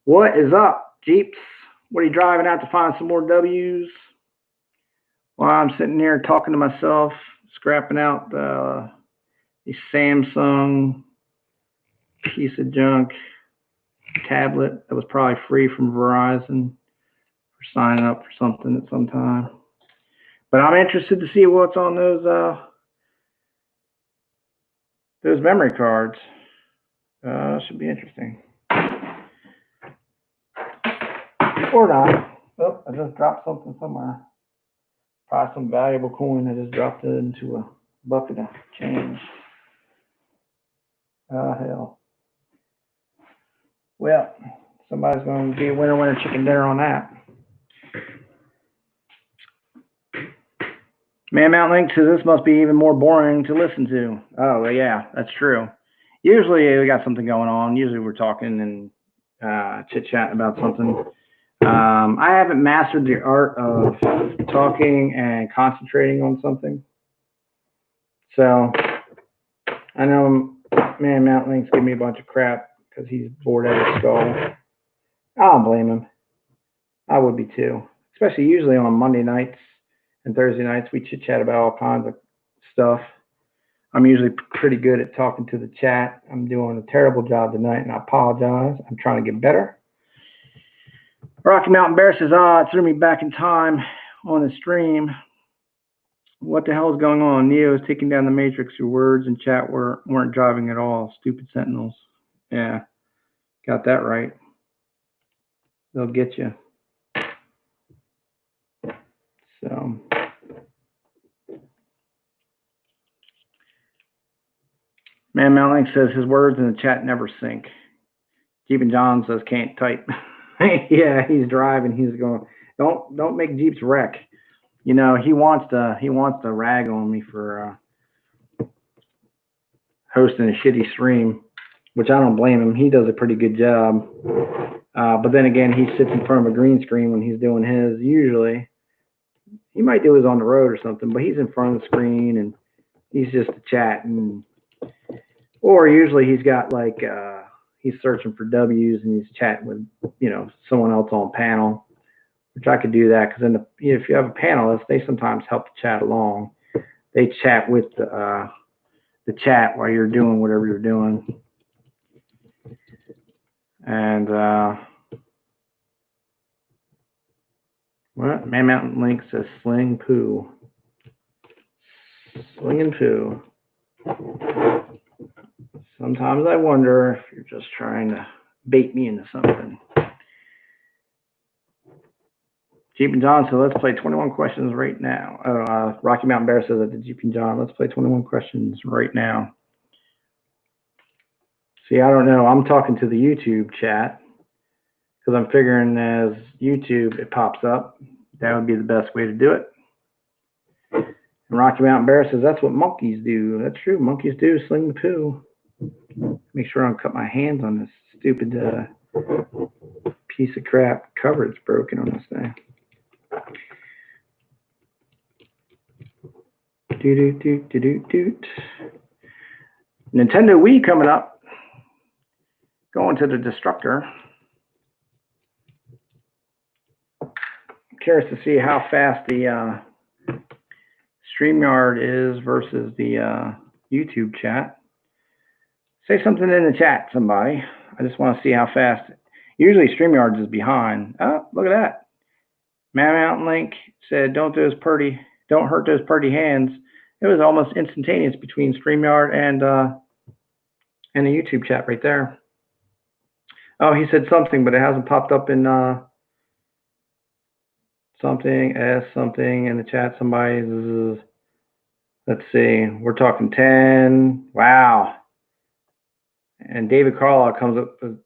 What is up, Jeeps? What are you driving out to find some more W's? Well, I'm sitting here talking to myself, scrapping out the Samsung piece of junk tablet that was probably free from Verizon for signing up for something at some time. But I'm interested to see what's on those memory cards. Should be interesting. Or not. Oh, I just dropped something somewhere. Probably some valuable coin. I just dropped it into a bucket of change. Oh, hell. Well, somebody's going to be a winner chicken dinner on that. Man Mountain Link says this must be even more boring to listen to. Oh, well, yeah, that's true. Usually we got something going on. Usually we're talking and chit-chatting about something. I haven't mastered the art of talking and concentrating on something. So I know Man Mountain Link's giving me a bunch of crap because he's bored out of his skull. I don't blame him. I would be too. Especially usually on Monday nights and Thursday nights, we chit-chat about all kinds of stuff. I'm usually pretty good at talking to the chat. I'm doing a terrible job tonight, and I apologize. I'm trying to get better. Rocky Mountain Bear says, it threw me back in time on the stream. What the hell is going on? Neo is taking down the Matrix. Your words and chat weren't driving at all. Stupid Sentinels. Yeah, got that right. They'll get you. So, Man Mountain says his words in the chat never sync. Jeep and John says can't type. Yeah, he's driving. He's going. Don't make Jeeps wreck. You know he wants to rag on me for hosting a shitty stream, which I don't blame him. He does a pretty good job. But then again, he sits in front of a green screen when he's doing his. Usually, he might do his on the road or something, but he's in front of the screen and he's just chatting. Or usually he's got like he's searching for W's and he's chatting with someone else on panel, which I could do that because then if you have a panelist, they sometimes help the chat along. They chat with the chat while you're doing whatever you're doing. And what? Man Mountain Link says sling poo. Sling and poo. Sometimes I wonder if you're just trying to bait me into something. Jeep and John said, let's play 21 questions right now. Rocky Mountain Bear says that to Jeep and John, let's play 21 questions right now. See, I don't know. I'm talking to the YouTube chat because I'm figuring as YouTube it pops up. That would be the best way to do it. And Rocky Mountain Bear says that's what monkeys do. That's true. Monkeys do sling the poo. Make sure I don't cut my hands on this stupid piece of crap. Coverage broken on this thing. Nintendo Wii coming up. Going to the Destructor. Curious to see how fast the StreamYard is versus the YouTube chat. Say something in the chat, somebody. I just want to see how fast. Usually StreamYard is behind. Oh, look at that. Man Mountain Link said, don't hurt those purty hands. It was almost instantaneous between StreamYard and the YouTube chat right there. Oh, he said something, but it hasn't popped up in something in the chat. Somebody's, let's see, we're talking 10. Wow. And David Carlisle comes up with,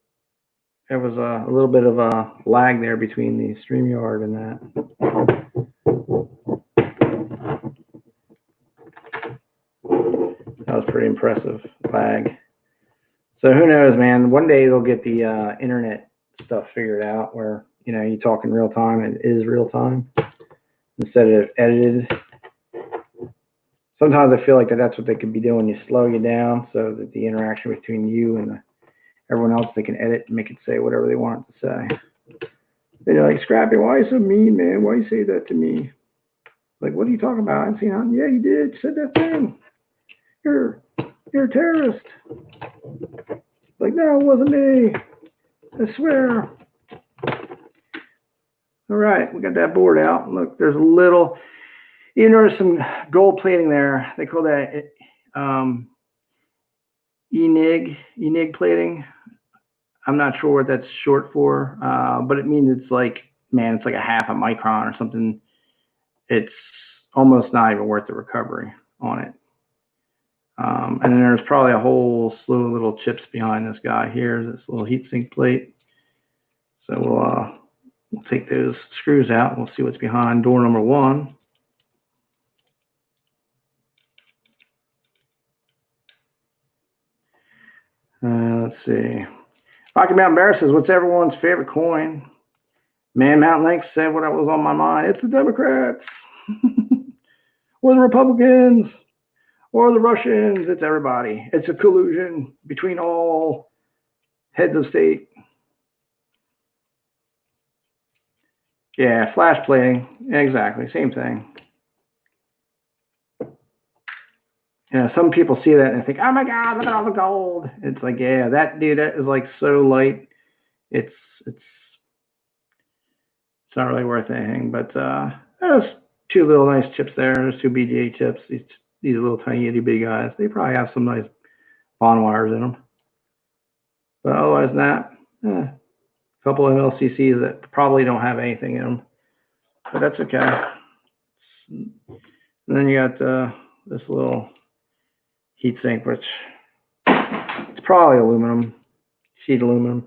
there was a little bit of a lag there between the StreamYard and that. That was pretty impressive lag. So who knows, man? One day they'll get the internet stuff figured out where, you talk in real time and it is real time instead of edited. sometimes I feel like that's what they could be doing. You slow you down so that the interaction between you and everyone else, they can edit and make it say whatever they want it to say. They're like, Scrappy, why are you so mean, man? Why you say that to me? Like, what are you talking about? I didn't see nothing. Yeah, you did. You said that thing. You're a terrorist. Like, no, it wasn't me. I swear. All right, we got that board out. Look, there's a little, you notice some gold plating there. They call that Enig plating. I'm not sure what that's short for, but it means it's like, man, it's like a half a micron or something. It's almost not even worth the recovery on it. And then there's probably a whole slew of little chips behind this guy here, this little heatsink plate. So we'll take those screws out and we'll see what's behind door number 1. Let's see. Rocky Mountain Bear says, what's everyone's favorite coin? Man Mountain Lake said what was on my mind. It's the Democrats. Or the Republicans. Or the Russians. It's everybody. It's a collusion between all heads of state. Yeah, flash plating. Yeah, exactly. Same thing. Yeah, some people see that and think, oh my God, look at all the gold. It's like, yeah, that is like so light. It's not really worth anything. But there's 2 little nice chips there. There's 2 BGA chips. These little tiny itty bitty guys. They probably have some nice bond wires in them. But otherwise than that, a couple of LCCs that probably don't have anything in them. But that's okay. And then you got this little heat sink, which it's probably aluminum, sheet aluminum.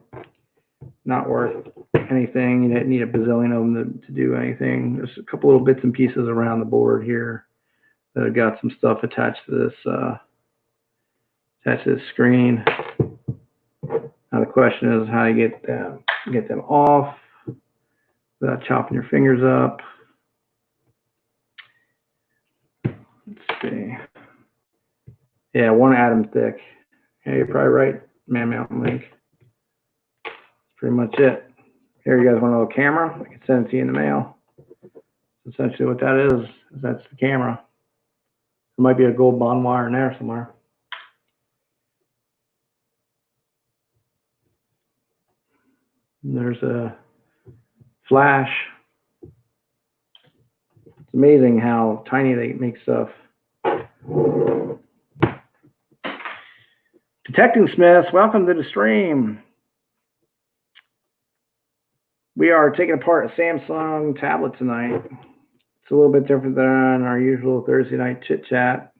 Not worth anything. You didn't need a bazillion of them to do anything. There's a couple little bits and pieces around the board here that have got some stuff attached to this screen. Now the question is how you get them off without chopping your fingers up. Let's see. Yeah, 1 atom thick. Yeah, you're probably right, Man Mountain Link. That's pretty much it. Here, you guys want a little camera? I can send it to you in the mail. Essentially what that is that's the camera. There might be a gold bond wire in there somewhere. And there's a flash. It's amazing how tiny they make stuff. Detecting Smiths, welcome to the stream. We are taking apart a Samsung tablet tonight. It's a little bit different than our usual Thursday night chit chat.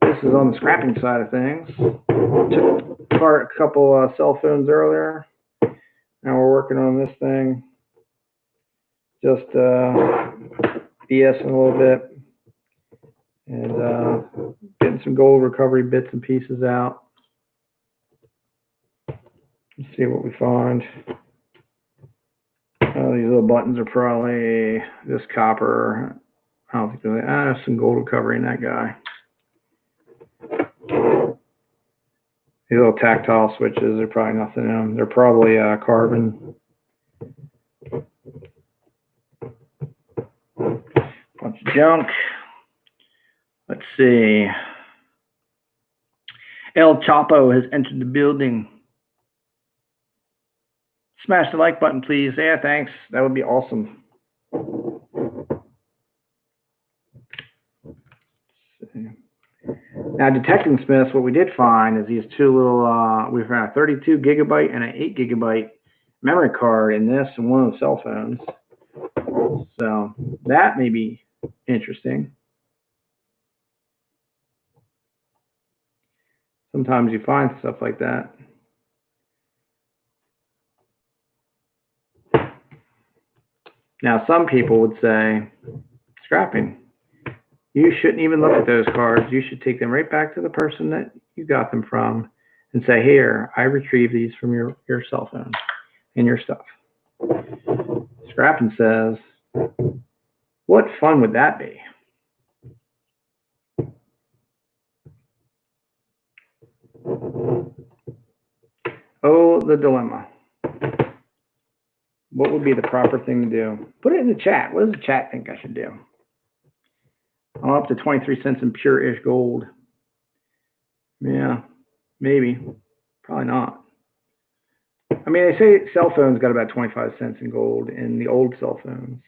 This is on the scrapping side of things. Took apart a couple cell phones earlier. Now we're working on this thing. Just BSing a little bit and getting some gold recovery bits and pieces out. Let's see what we find. These little buttons are probably just copper. I don't think there's some gold recovery in that guy. These little tactile switches are probably nothing in them. They're probably carbon. Bunch of junk. Let's see. El Chapo has entered the building. Smash the like button, please. Yeah, thanks. That would be awesome. Now, Detecting Smiths, what we did find is these 2 little, we found a 32 gigabyte and an 8 gigabyte memory card in this and one of the cell phones. So that may be interesting. Sometimes you find stuff like that. Now, some people would say, scrapping. You shouldn't even look at those cards. You should take them right back to the person that you got them from and say, here, I retrieved these from your cell phone and your stuff. Scrapping says, what fun would that be? Oh, the dilemma. What would be the proper thing to do? Put it in the chat. What does the chat think I should do? I'm up to 23 cents in pure-ish gold. Yeah, maybe. Probably not. I mean, they say cell phones got about 25 cents in gold in the old cell phones.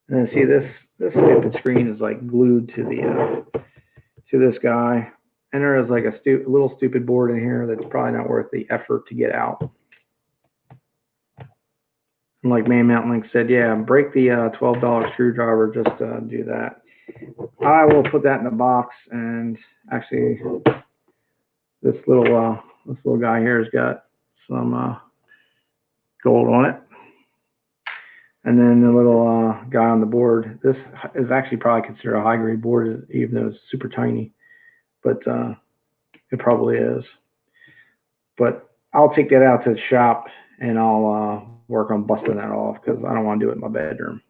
And then see this stupid screen is like glued to the to this guy. And there is like a little stupid board in here that's probably not worth the effort to get out. And like Man Mountain Link said, yeah, break the $12 screwdriver just to do that. I will put that in the box, and actually this little guy here has got some gold on it. And then the little guy on the board, this is actually probably considered a high grade board, even though it's super tiny, but it probably is. But I'll take that out to the shop and I'll work on busting that off because I don't want to do it in my bedroom.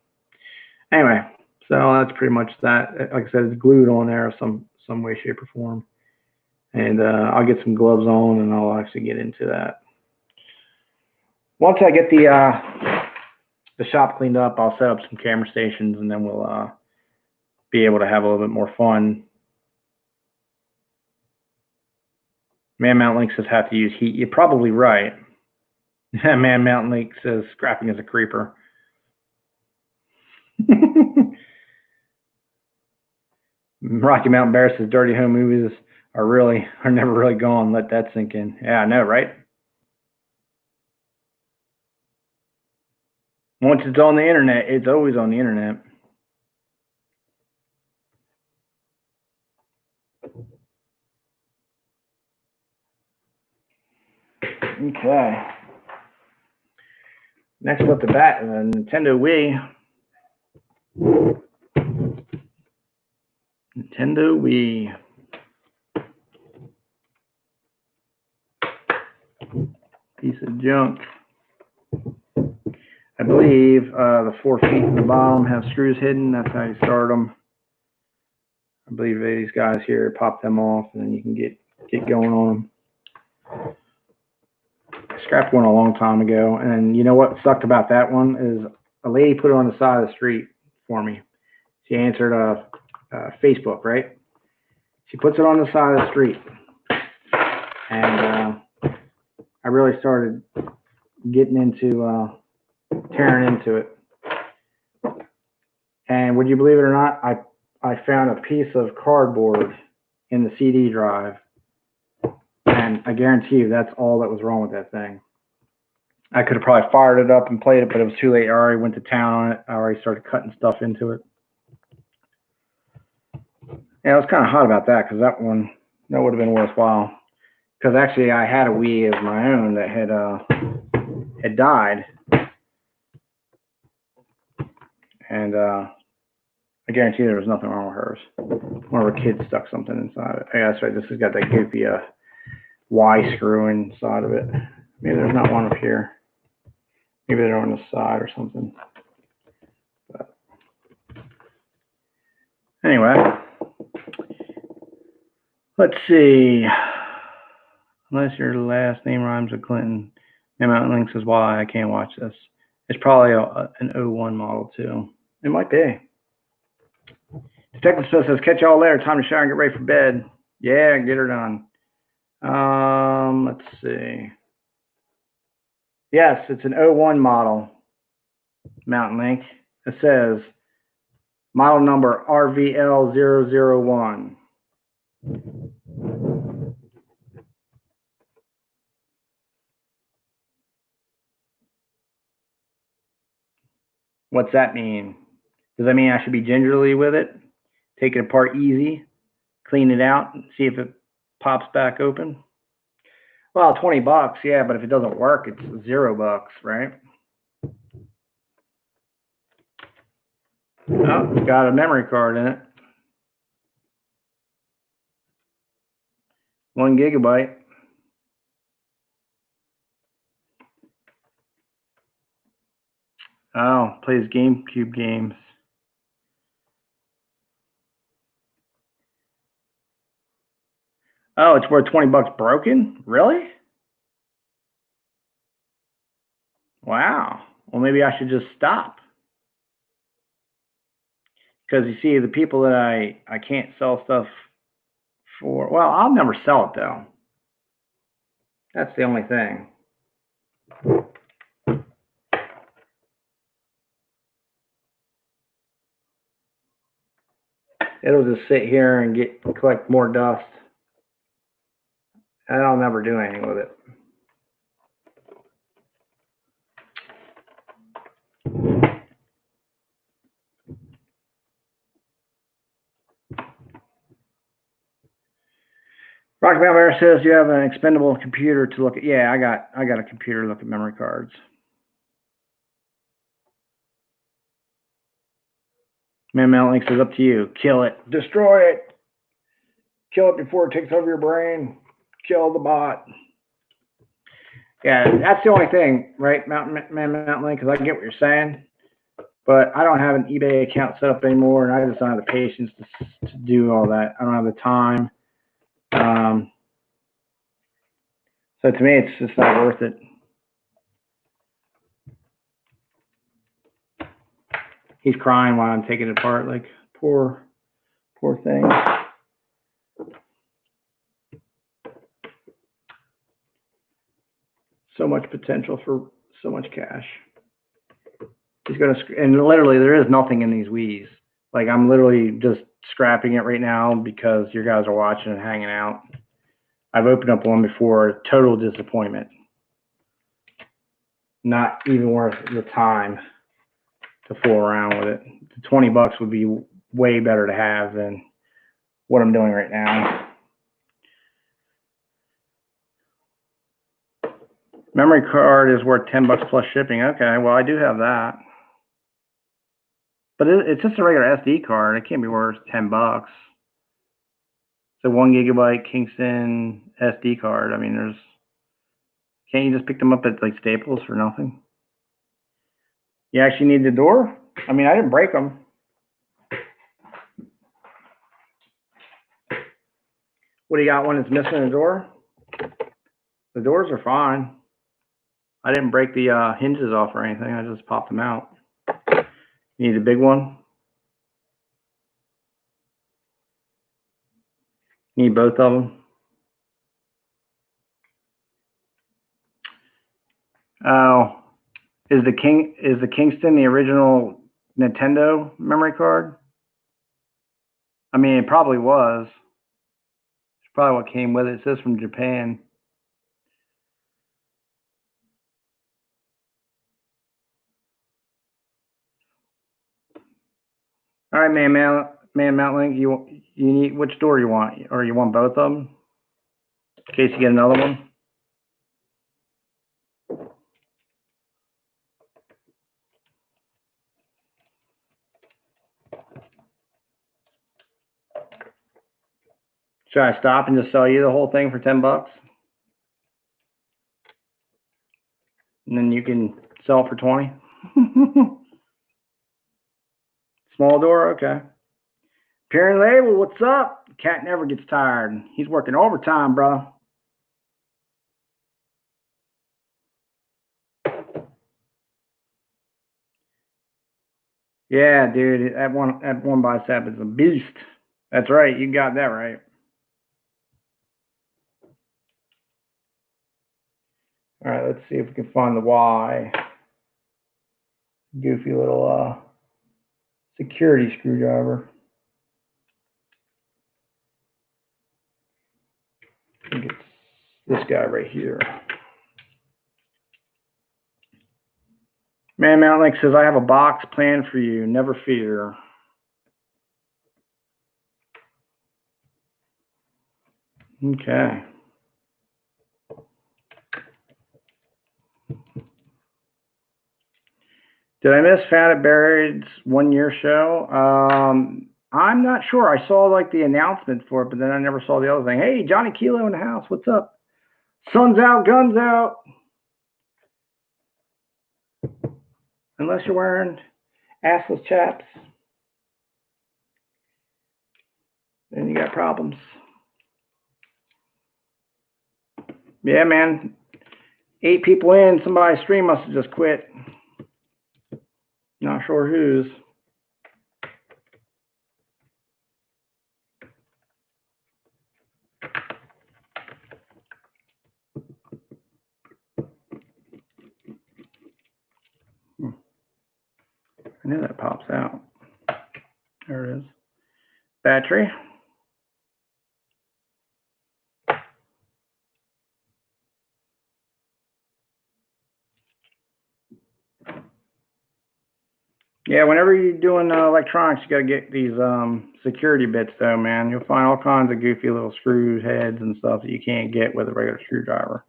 Anyway, so that's pretty much that. Like I said, it's glued on there some way, shape, or form. And I'll get some gloves on and I'll actually get into that. Once I get the shop cleaned up, I'll set up some camera stations and then we'll be able to have a little bit more fun. Man Mountain Link says have to use heat. You're probably right. Man Mountain Link says scrapping is a creeper. Rocky Mountain Bear says dirty home movies are never really gone. Let that sink in. Yeah, I know, right? Once it's on the internet, it's always on the internet. Okay. Next up the bat, Nintendo Wii. Nintendo Wii. Piece of junk. I believe the 4 feet in the bottom have screws hidden. That's how you start them. I believe these guys here pop them off, and then you can get going on them. I scrapped one a long time ago, and you know what sucked about that one is a lady put it on the side of the street for me. She answered Facebook, right? She puts it on the side of the street, and I really started getting into tearing into it. And would you believe it or not, I found a piece of cardboard in the CD drive, and I guarantee you that's all that was wrong with that thing. I could have probably fired it up and played it, but it was too late. I already went to town on it. I already started cutting stuff into it. Yeah, I was kind of hot about that because that would have been worthwhile. Because actually, I had a Wii of my own that had died, and I guarantee there was nothing wrong with hers. One of her kids stuck something inside it. Yeah, that's right. This has got that goofy Y screw inside of it. Maybe there's not one up here. Maybe they're on the side or something. But anyway, let's see. Unless your last name rhymes with Clinton, Man Mountain Link says why I can't watch this. It's probably an 01 model too. It might be. Detective Smith says, catch y'all later. Time to shower and get ready for bed. Yeah, get her done. Let's see. Yes, it's an 01 model, Mountain Link. It says model number RVL001. What's that mean? Does that mean I should be gingerly with it? Take it apart easy, clean it out, and see if it pops back open? Well, 20 bucks, yeah, but if it doesn't work, it's $0, right? Oh, it's got a memory card in it. 1 gigabyte. Oh, plays GameCube games. Oh, it's worth 20 bucks broken? Really? Wow. Well, maybe I should just stop. Because you see, the people that I can't sell stuff for, well, I'll never sell it though. That's the only thing. It'll just sit here and collect more dust. And I'll never do anything with it. Rocky Mountain Bear says you have an expendable computer to look at. Yeah, I got a computer to look at memory cards. Man, Link says up to you. Kill it. Destroy it. Kill it before it takes over your brain. Kill the bot. Yeah, that's the only thing, right, Mountain Link, because I get what you're saying, but I don't have an eBay account set up anymore, and I just don't have the patience to do all that. I don't have the time. So to me, it's just not worth it. He's crying while I'm taking it apart, like poor thing. So much potential for so much cash. He's gonna, and literally there is nothing in these Wii's. Like I'm literally just scrapping it right now because your guys are watching and hanging out. I've opened up one before, total disappointment. Not even worth the time to fool around with it. The $20 would be way better to have than what I'm doing right now. Memory card is worth $10 plus shipping. Okay, well I do have that. But it's just a regular SD card. It can't be worth $10. So 1 gigabyte Kingston SD card. I mean, can't you just pick them up at like Staples for nothing? You actually need the door? I mean, I didn't break them. What do you got? One that's missing a door? The doors are fine. I didn't break the hinges off or anything. I just popped them out. You need a big one? Need both of them? Oh, is the Kingston the original Nintendo memory card? I mean, it probably was. It's probably what came with it. It says from Japan. All right, man, Mount Link. You need which door you want, or you want both of them in case you get another one. Should I stop and just sell you the whole thing for $10? And then you can sell it for 20? Small door, okay. Appearing label, what's up? Cat never gets tired. He's working overtime, bro. Yeah, dude, that one bicep is a beast. That's right, you got that right. All right, let's see if we can find the Y. Goofy little security screwdriver. I think it's this guy right here. Man, Mount Link says, I have a box planned for you. Never fear. Okay. Did I miss Fat at Buried's 1 year show? I'm not sure. I saw like the announcement for it, but then I never saw the other thing. Hey, Johnny Kilo in the house. What's up? Sun's out, guns out. Unless you're wearing assless chaps, then you got problems. Yeah, man. 8 people in. Somebody's stream must have just quit. Not sure whose. I knew that pops out. There it is. Battery. Yeah, whenever you're doing electronics, you got to get these security bits, though, man. You'll find all kinds of goofy little screw heads and stuff that you can't get with a regular screwdriver.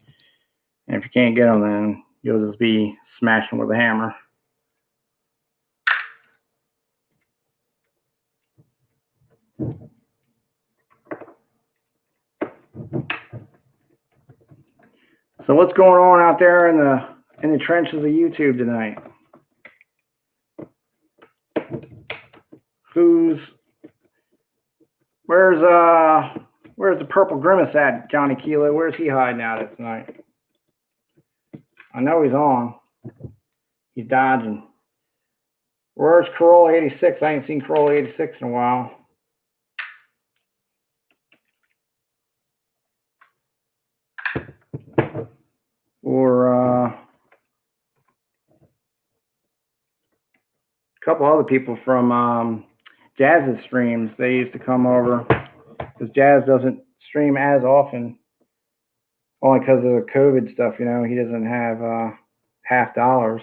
And if you can't get them, then you'll just be smashing with a hammer. So what's going on out there in the trenches of YouTube tonight? Where's the purple grimace at, Johnny Kilo? Where's he hiding out at tonight? I know he's on. He's dodging. Where's Corolla 86? I ain't seen Corolla 86 in a while. Or a couple other people from Jazz's streams. They used to come over because Jazz doesn't stream as often, only because of the COVID stuff. You know, he doesn't have half dollars.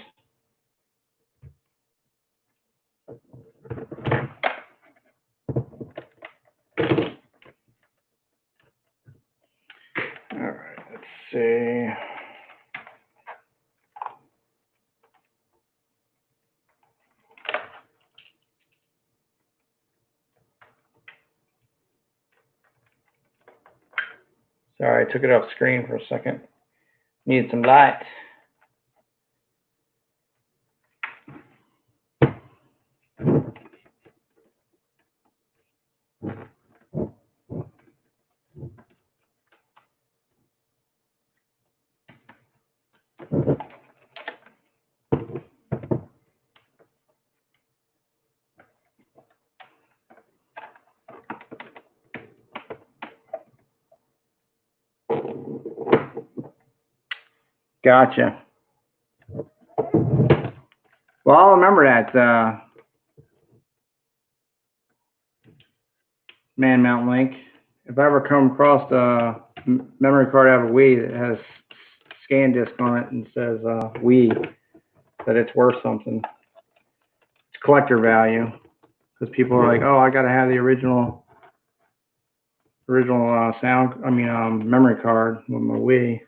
All right, let's see. Sorry, I took it off screen for a second. Needed some light. Gotcha. Well, I'll remember that, Man Mountain Link. If I ever come across a memory card out of a Wii that has scan disc on it and says Wii, that it's worth something. It's collector value because people are like, oh, I got to have the original memory card with my Wii.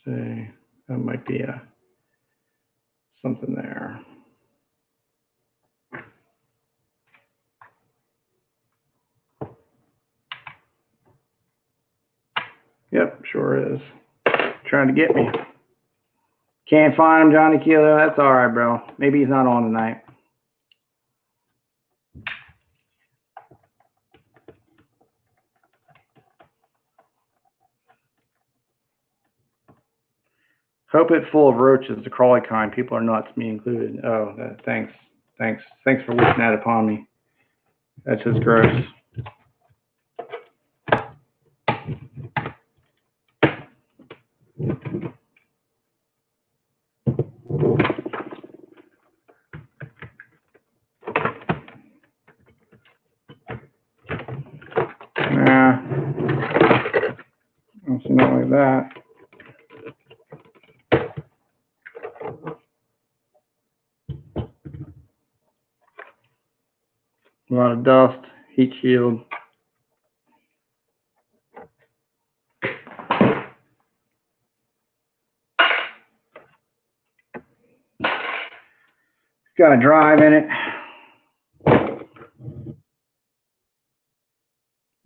Let's see, that might be something there. Yep, sure is. Trying to get me. Can't find him, Johnny Kilo. That's all right, bro. Maybe he's not on tonight. Hope it's full of roaches, the crawly kind. People are nuts, me included. Oh, thanks for wishing that upon me. That's just gross. Nah, it's not like that. A lot of dust, heat shield. Got a drive in it.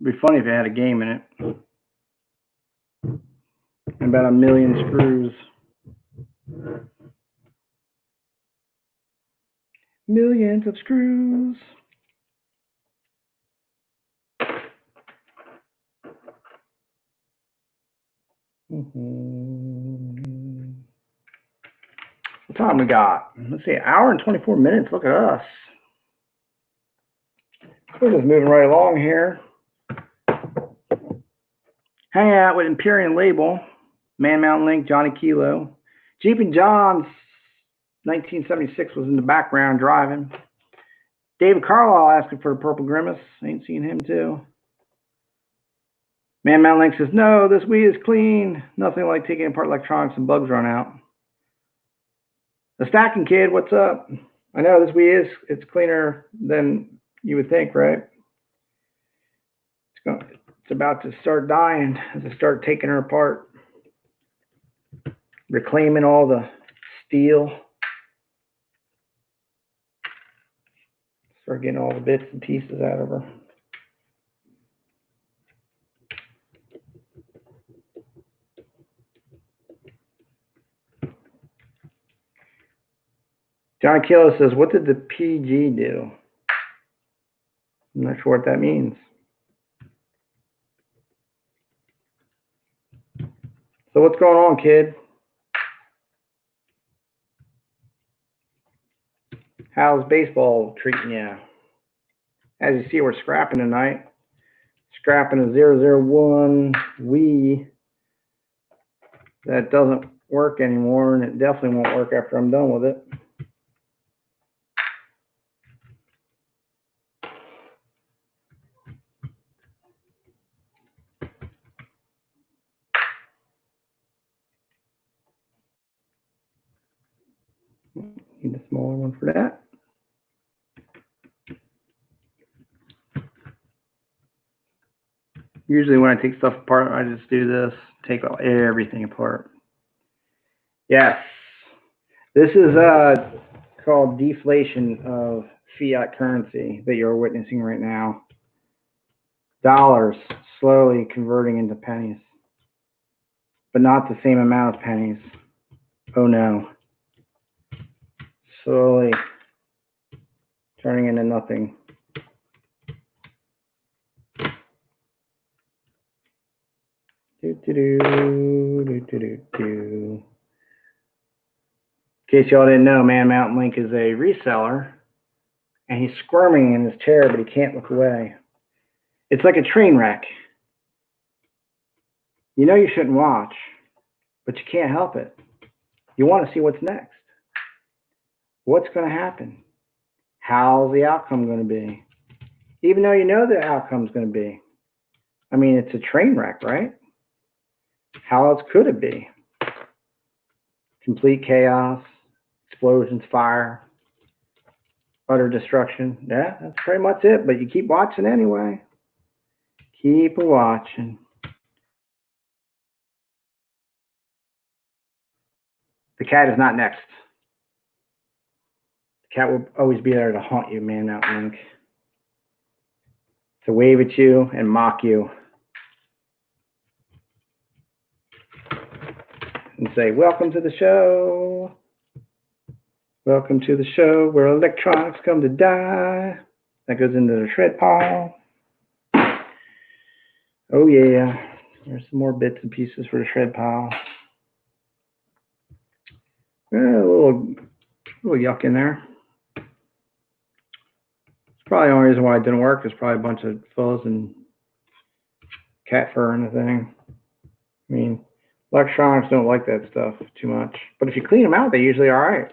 It'd be funny if it had a game in it. And about 1 million screws. Millions of screws. What time we got? Let's see, an hour and 24 minutes. Look at us. We're just moving right along here. Hanging out with Empyrean Label, Man Mountain Link, Johnny Kilo. Jeep and John's 1976 was in the background driving. David Carlisle asking for a Purple Grimace. Ain't seen him too. Man Mountain Link says, no, this Wii is clean. Nothing like taking apart electronics and bugs run out. The Stacking Kid, what's up? I know this Wii it's cleaner than you would think, right? It's about to start dying as I start taking her apart. Reclaiming all the steel. Start getting all the bits and pieces out of her. John Kilo says, what did the PG do? I'm not sure what that means. So what's going on, kid? How's baseball treating you? As you see, we're scrapping tonight. Scrapping a 001 Wii that doesn't work anymore, and it definitely won't work after I'm done with it. Need a smaller one for that. Usually when I take stuff apart, I just do this, take everything apart. Yes, this is called deflation of fiat currency that you're witnessing right now. Dollars slowly converting into pennies, but not the same amount of pennies. Oh no. Slowly turning into nothing. In case y'all didn't know, Man Mountain Link is a reseller, and he's squirming in his chair, but he can't look away. It's like a train wreck. You know you shouldn't watch, but you can't help it. You want to see what's next. What's going to happen? How's the outcome going to be? Even though you know the outcome's going to be. I mean, it's a train wreck, right? How else could it be? Complete chaos, explosions, fire, utter destruction. Yeah, that's pretty much it, but you keep watching anyway. Keep watching. The cat is not next. The cat will always be there to haunt you, Man Mountain Link. To wave at you and mock you. And say, welcome to the show. Welcome to the show where electronics come to die. That goes into the shred pile. Oh yeah, there's some more bits and pieces for the shred pile. A little yuck in there. It's probably the only reason why it didn't work is probably a bunch of fuzz and cat fur and the thing. I mean, electronics don't like that stuff too much. But if you clean them out, they're usually all right.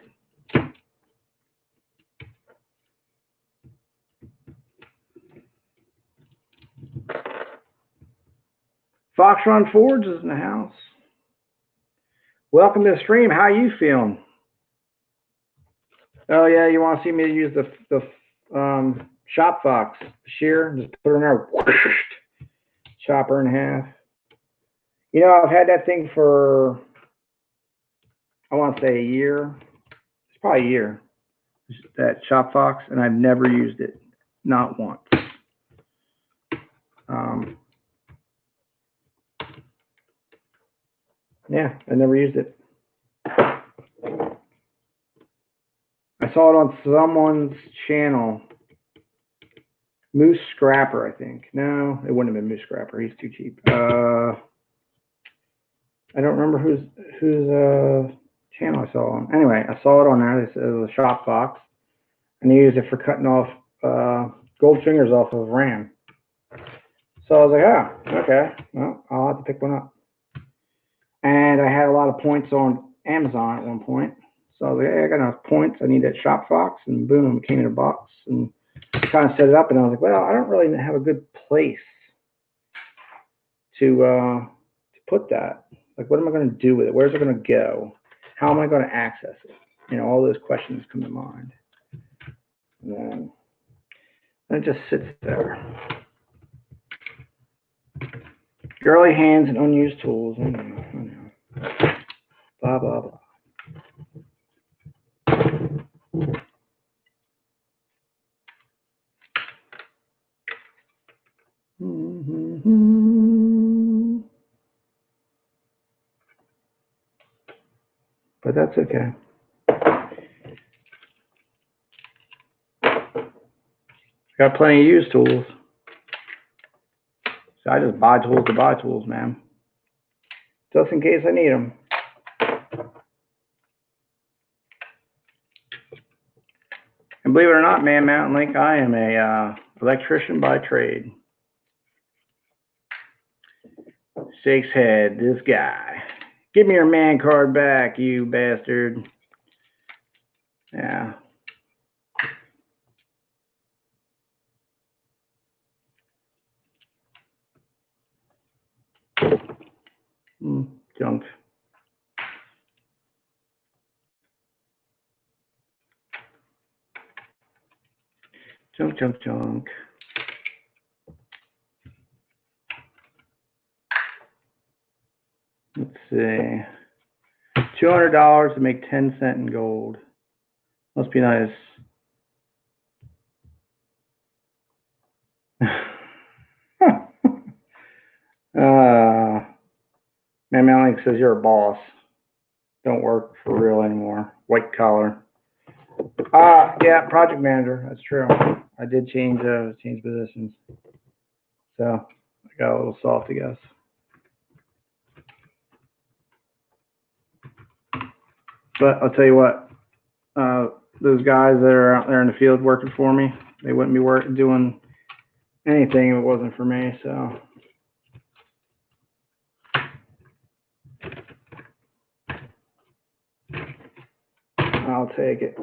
Foxtron Forge is in the house. Welcome to the stream. How you feeling? Oh yeah, you want to see me use the Shop Fox shear? Just put her in there, whoosh, chop her in half. You know, I've had that thing for, I want to say a year. It's probably a year. That Shop Fox, and I've never used it, not once. Yeah, I never used it. I saw it on someone's channel. Moose Scrapper, I think. No, it wouldn't have been Moose Scrapper. He's too cheap. I don't remember whose channel I saw on. Anyway, I saw it on there. It was a shop fox, and they used it for cutting off gold fingers off of ram. So I was like, oh, okay, well, I'll have to pick one up. And I had a lot of points on Amazon at one point. So I was like, hey, I got enough points. I need that shop fox, and boom, it came in a box, and kind of set it up. And I was like, well, I don't really have a good place to put that. Like, what am I going to do with it? Where's it going to go? How am I going to access it? You know, all those questions come to mind. And then it just sits there. Girly hands and unused tools. I know. Blah, blah, blah. But that's okay. Got plenty of used tools. So I just buy tools to buy tools, man. Just in case I need them. And believe it or not, man, Mountain Link, I am a electrician by trade. Shakes head, this guy. Give me your man card back, you bastard. Yeah. Junk. Junk, junk, junk. Let's see. $200 to make 10 cents in gold. Must be nice. Man, Malik says you're a boss. Don't work for real anymore. White collar. Yeah, project manager. That's true. I did change positions. So I got a little soft, I guess. But I'll tell you what, those guys that are out there in the field working for me, they wouldn't be doing anything if it wasn't for me. So I'll take it.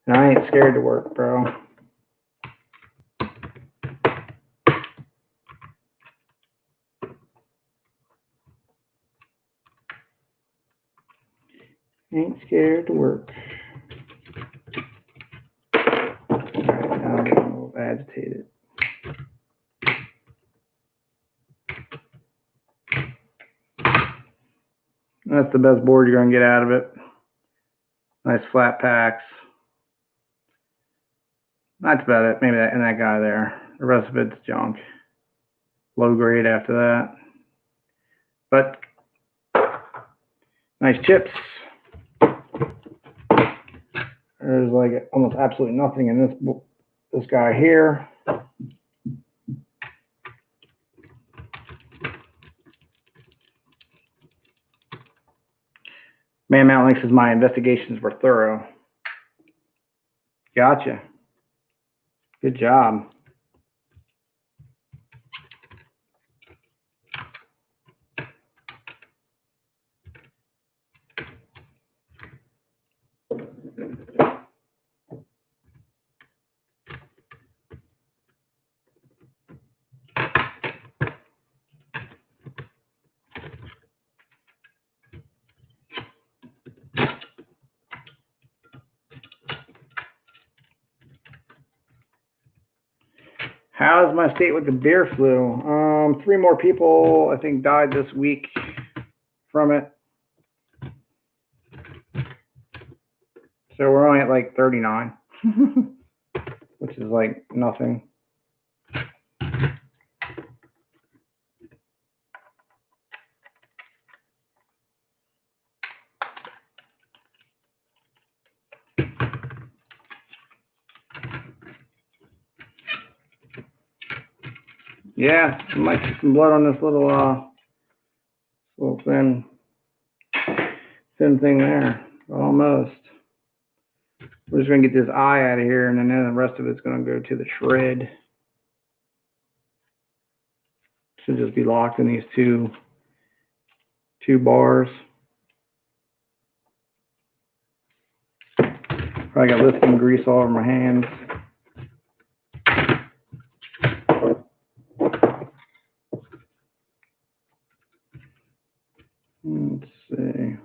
And I ain't scared to work, bro. Ain't scared to work. All right, now I'm getting a little agitated. That's the best board you're going to get out of it. Nice flat packs. That's about it. Maybe that and that guy there. The rest of it's junk. Low grade after that. But nice chips. There's like almost absolutely nothing in this guy here. Man, Mountain Link says my investigations were thorough. Gotcha. Good job. How's my state with the beer flu? 3 more people, I think, died this week from it. So we're only at like 39, which is like nothing. Yeah, I might see some blood on this little thin thing there. Almost. We're just gonna get this eye out of here, and then the rest of it's gonna go to the shred. Should just be locked in these two bars. Probably got lifting grease all over my hands. Let's see.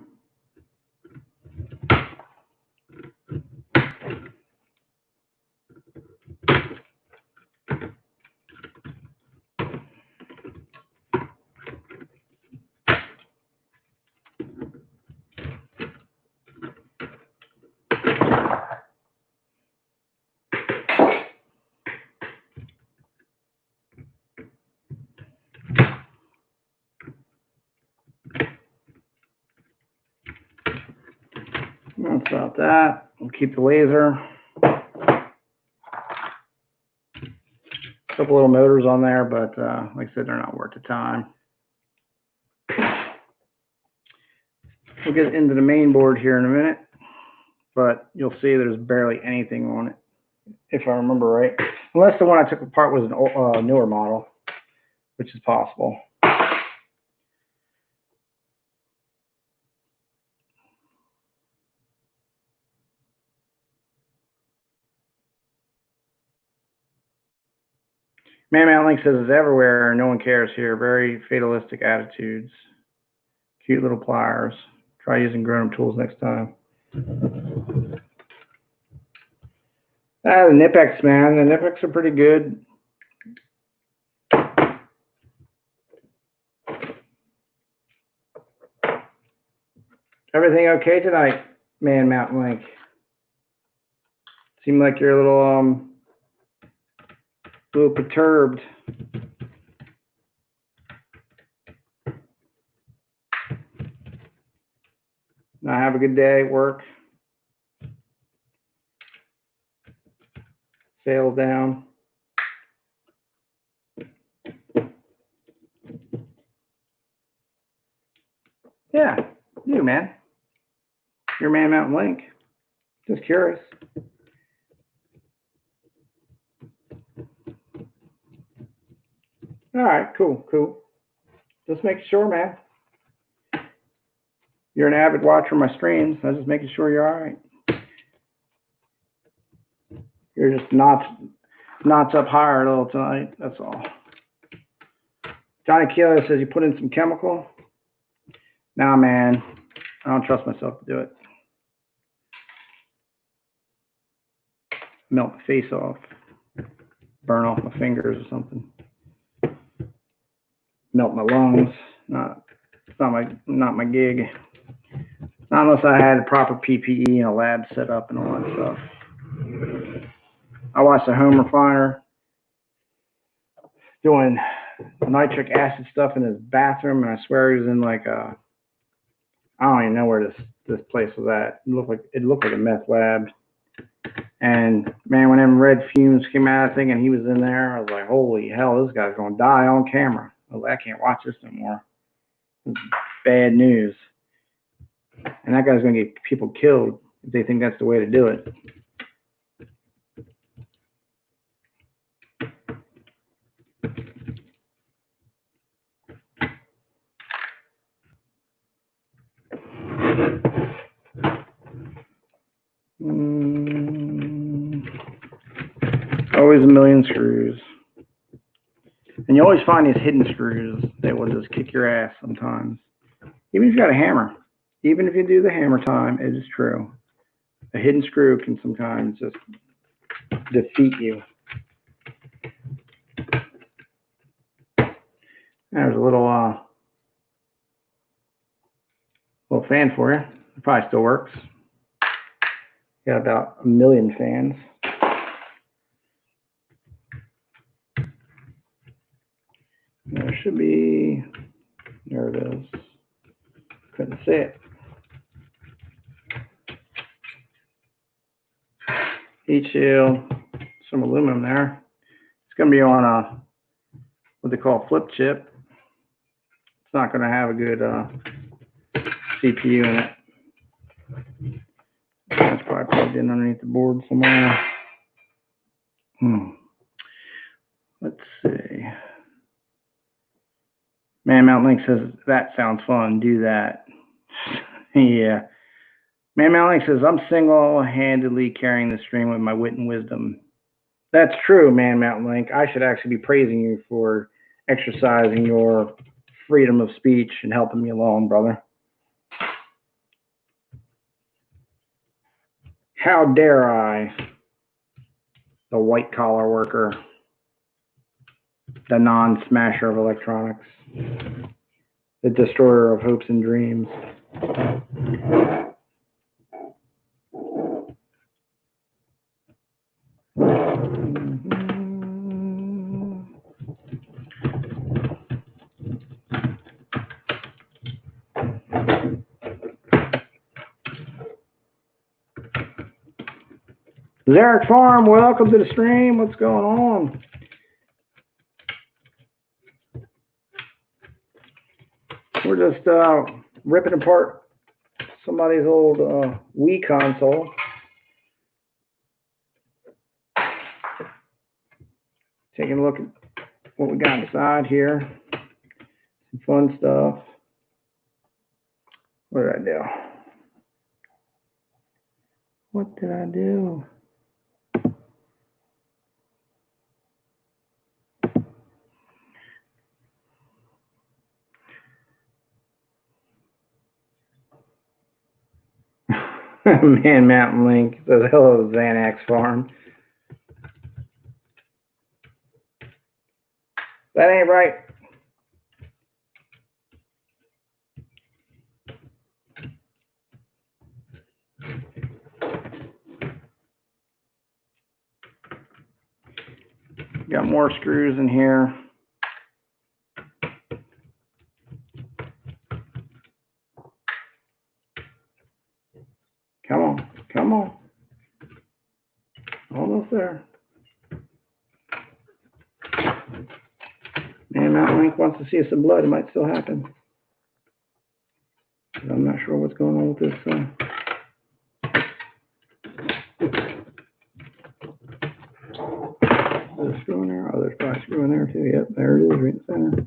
That's about that. We'll keep the laser. A couple little motors on there, but like I said, they're not worth the time. We'll get into the main board here in a minute, but you'll see there's barely anything on it, if I remember right. Unless the one I took apart was a newer model, which is possible. Man Mount Link says it's everywhere. No one cares here. Very fatalistic attitudes. Cute little pliers. Try using grown-up tools next time. The Knipex, man. The Knipex are pretty good. Everything okay tonight, Man Mount Link? Seem like you're a little perturbed. Now have a good day at work. Sales down. Yeah, you, man. You're Man Mountain Link. Just curious. All right, cool. Just making sure, man. You're an avid watcher of my streams. I'm just making sure you're all right. You're just knots up higher a little tonight. That's all. Johnny Keeler says you put in some chemical. Nah, man. I don't trust myself to do it. Melt my face off. Burn off my fingers or something. Melt my lungs. It's not my gig. Not unless I had proper PPE and a lab set up and all that stuff. I watched a home refiner doing nitric acid stuff in his bathroom, and I swear he was in like I don't even know where this place was at. It looked like a meth lab. And man, when them red fumes came out of the thing and he was in there, I was like, holy hell, this guy's gonna die on camera. I was like, I can't watch this no more. It's bad news. And that guy's gonna get people killed if they think that's the way to do it. Always a million screws. And you always find these hidden screws that will just kick your ass sometimes. Even if you got a hammer. Even if you do the hammer time, it is true. A hidden screw can sometimes just defeat you. There's a little fan for you. It probably still works. Got about 1 million fans. There should be, there it is. Couldn't see it. Heat shield, some aluminum there. It's going to be on what they call a flip chip. It's not going to have a good CPU in it. That's probably plugged in underneath the board somewhere. Let's see. Man Mountain Link says, that sounds fun. Do that. Yeah. Man Mountain Link says, I'm single-handedly carrying the stream with my wit and wisdom. That's true, Man Mountain Link. I should actually be praising you for exercising your freedom of speech and helping me along, brother. How dare I, the white-collar worker, the non-smasher of electronics, the destroyer of hopes and dreams. Zarek Farm, welcome to the stream. What's going on? We're just ripping apart somebody's old Wii console. Taking a look at what we got inside here. Some fun stuff. What did I do? What did I do? Man Mountain Link says, hello, Xanax Farm. That ain't right. Got more screws in here. Come on, come on. Almost there. Man Mountain Link wants to see some blood. It might still happen. I'm not sure what's going on with this. There's a screw in there. Oh, there's probably a screw in there too. Yep, there it is, right in the center.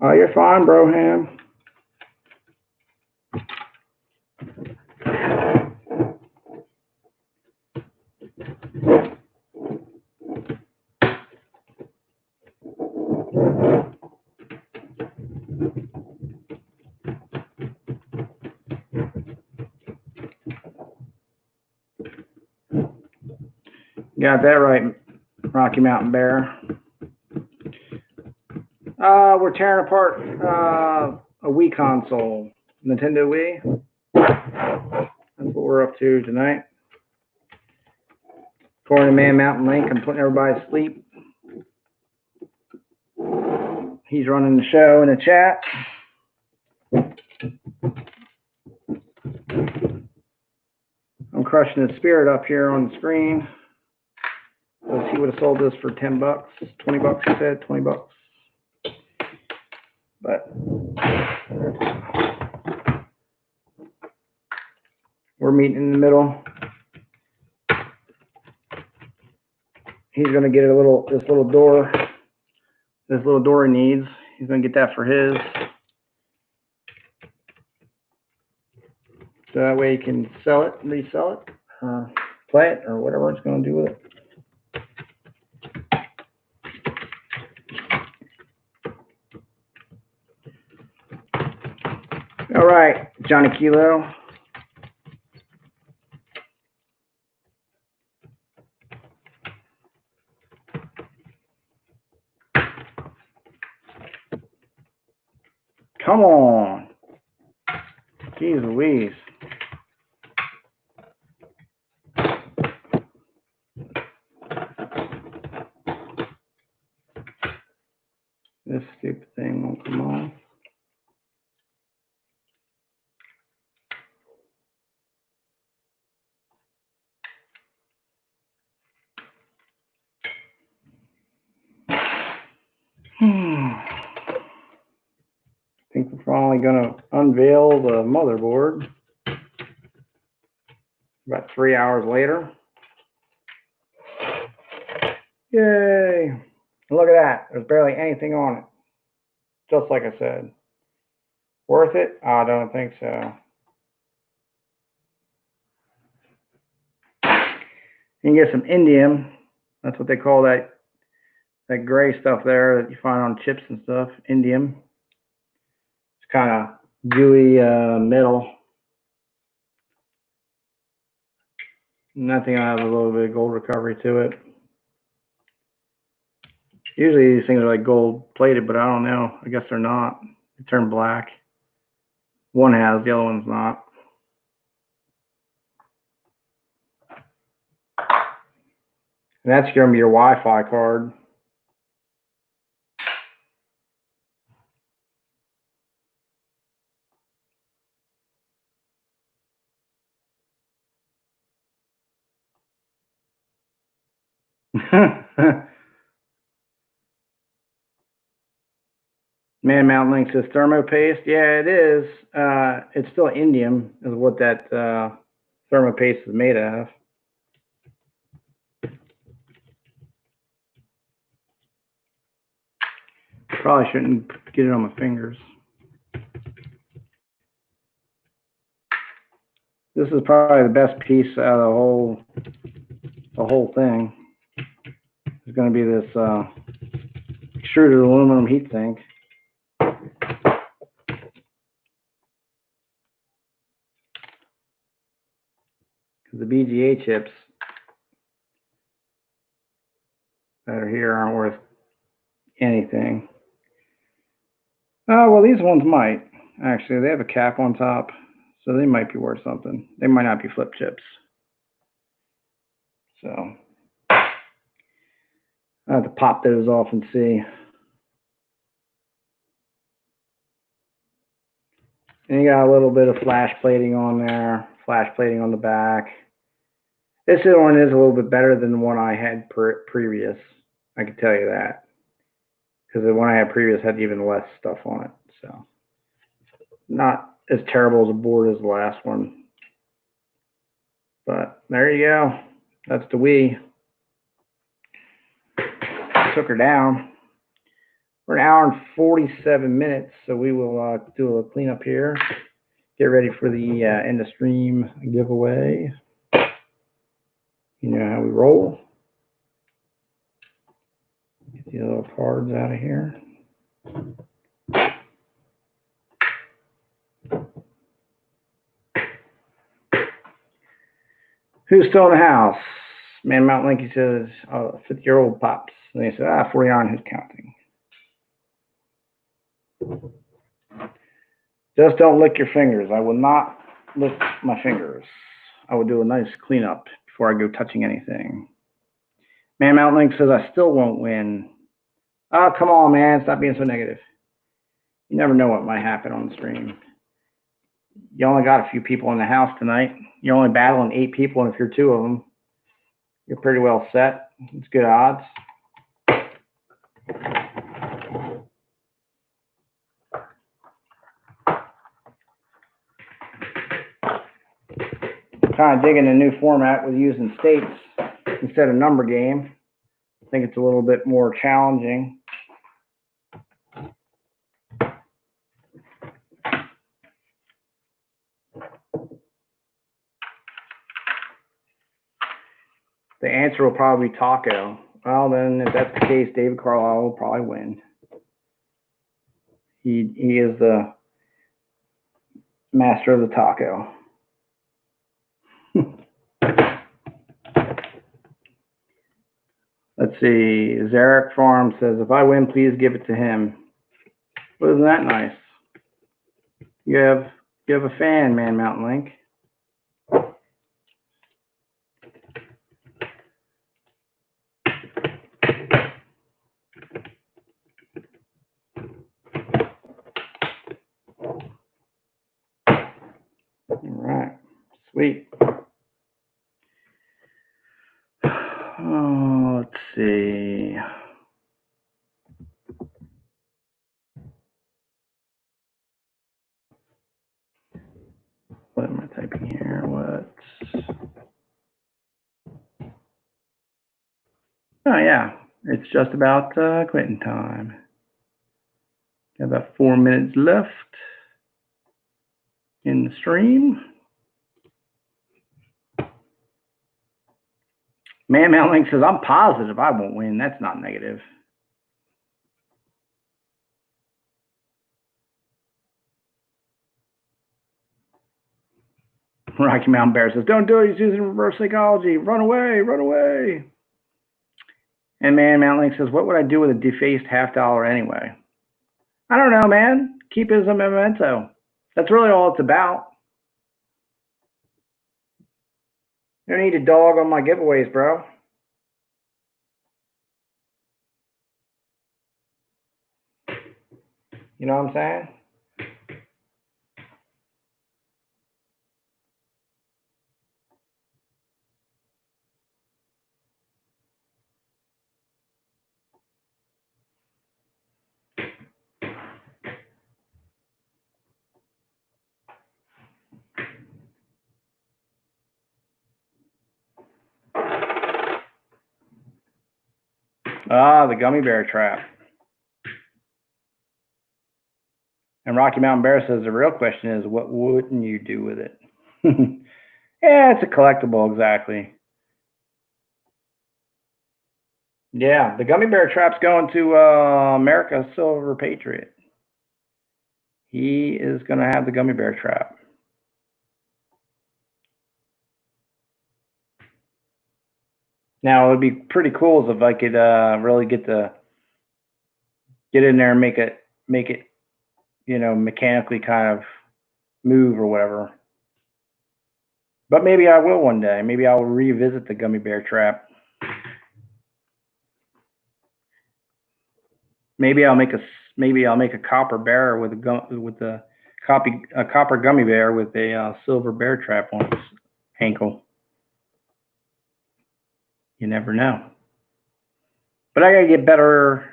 Oh, you're fine, Broham. Got that right, Rocky Mountain Bear. We're tearing apart a Wii console, Nintendo Wii. That's what we're up to tonight. According to Man Mountain Link, I'm putting everybody to sleep. He's running the show in the chat. I'm crushing the spirit up here on the screen. So he would have sold this for 10 bucks, 20 bucks, he said, 20 bucks. But we're meeting in the middle. He's going to get this little door he needs. He's going to get that for his. So that way he can sell it, resell it, or play it, or whatever it's going to do with it. All right, Johnny Kilo. Come on. Jeez Louise. This stupid thing won't come on. I think we're finally going to unveil the motherboard. About 3 hours later. Yay! And look at that. There's barely anything on it. Just like I said. Worth it? I don't think so. You can get some indium. That's what they call that gray stuff there that you find on chips and stuff. Indium. It's kind of gooey metal. And I think I have a little bit of gold recovery to it. Usually these things are like gold plated, but I don't know. I guess they're not. They turn black. One has, the other one's not. And that's going to be your Wi-Fi card. Man Mountain Link says thermopaste. Yeah, it is. It's still indium, is what that thermopaste is made of. Probably shouldn't get it on my fingers. This is probably the best piece out of the whole thing. It's going to be this extruded aluminum heat sink. The BGA chips that are here aren't worth anything. Oh, well, these ones might. Actually, they have a cap on top, so they might be worth something. They might not be flip chips. So I have to pop those off and see. And you got a little bit of flash plating on there, flash plating on the back. This one is a little bit better than the one I had previous. I can tell you that. Because the one I had previous had even less stuff on it. So not as terrible as a board as the last one. But there you go. That's the Wii. Took her down. We're an hour and 47 minutes, so we will do a cleanup here. Get ready for the end of stream giveaway. You know how we roll. Get the little cards out of here. Who's still in the house? Man Mountain Link, he says, 50-year-old pops. And he said, 49, who's counting? Just don't lick your fingers. I will not lick my fingers. I will do a nice cleanup before I go touching anything. Man Mountain Link says, I still won't win. Oh, come on, man. Stop being so negative. You never know what might happen on the stream. You only got a few people in the house tonight. You're only battling 8 people, and if you're 2 of them, you're pretty well set. It's good odds. Kind of digging a new format with using states instead of number game. I think it's a little bit more challenging. The answer will probably be taco. Well, then, if that's the case, David Carlisle will probably win. He is the master of the taco. Let's see. Zarek Farm says, if I win, please give it to him. Well, isn't that nice? You have a fan, Man Mountain Link. All right. Sweet. Oh, let's see. What am I typing here? What? Oh yeah, it's just about quitting time. Got about 4 minutes left in the stream. Man Link says, I'm positive I won't win. That's not negative. Rocky Mountain Bear says, don't do it. He's using reverse psychology. Run away, run away. And Man Link says, what would I do with a defaced $50 anyway? I don't know, man. Keep it as a memento. That's really all it's about. You don't need a dog on my giveaways, bro. You know what I'm saying? Ah, the gummy bear trap. And Rocky Mountain Bear says the real question is, what wouldn't you do with it? Yeah, it's a collectible, exactly. Yeah, the gummy bear trap's going to America Silver Patriot. He is going to have the gummy bear trap. Now, it would be pretty cool if I could really get in there and make it, you know, mechanically kind of move or whatever. But maybe I will one day. Maybe I'll revisit the gummy bear trap. Maybe I'll make a copper bear with a copper gummy bear with a silver bear trap on its ankle. You never know. But I gotta get better,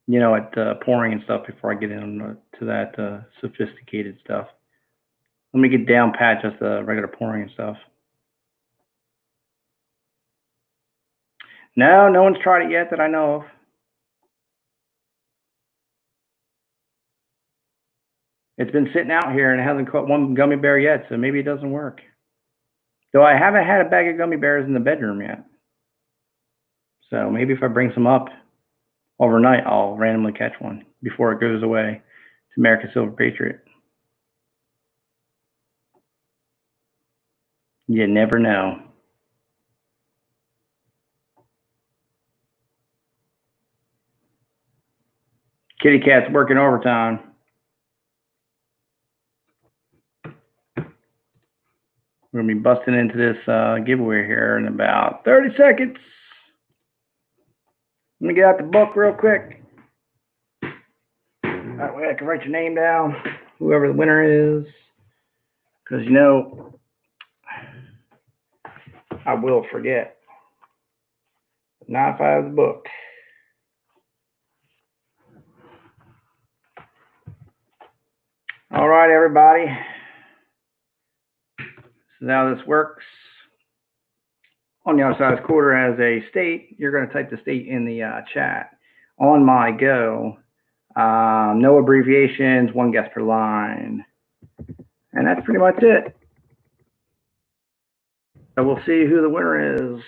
you know, at pouring and stuff before I get into that sophisticated stuff. Let me get down pat just the regular pouring and stuff. No one's tried it yet that I know of. It's been sitting out here and it hasn't caught one gummy bear yet, so maybe it doesn't work. Though I haven't had a bag of gummy bears in the bedroom yet. So maybe if I bring some up overnight, I'll randomly catch one before it goes away to America Silver Patriot. You never know. Kitty Cat's working overtime. We're going to be busting into this giveaway here in about 30 seconds. Let me get out the book real quick. That way I can write your name down, whoever the winner is. Because, you know, I will forget. Not if I have the book. All right, everybody. This is how this works. On the other side of this quarter as a state, you're going to type the state in the chat. On my go, no abbreviations, one guess per line. And that's pretty much it. So we'll see who the winner is.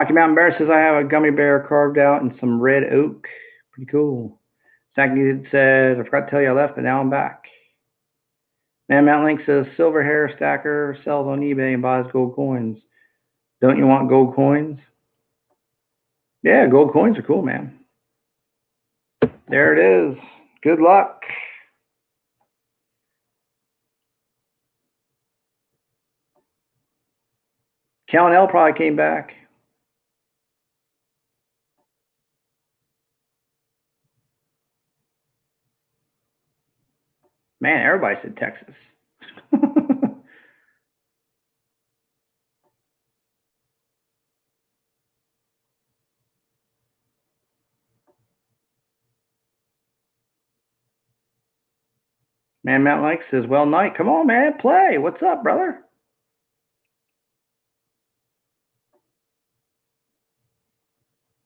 Rocky Mountain Bear says I have a gummy bear carved out in some red oak. Pretty cool. Stacky says, I forgot to tell you I left, but now I'm back. Man Mountain Link says, silver hair stacker sells on eBay and buys gold coins. Don't you want gold coins? Yeah, gold coins are cool, man. There it is. Good luck. Callan L probably came back. Man, everybody said Texas. Man Mountain Link says, well, night. Come on, man, play. What's up, brother?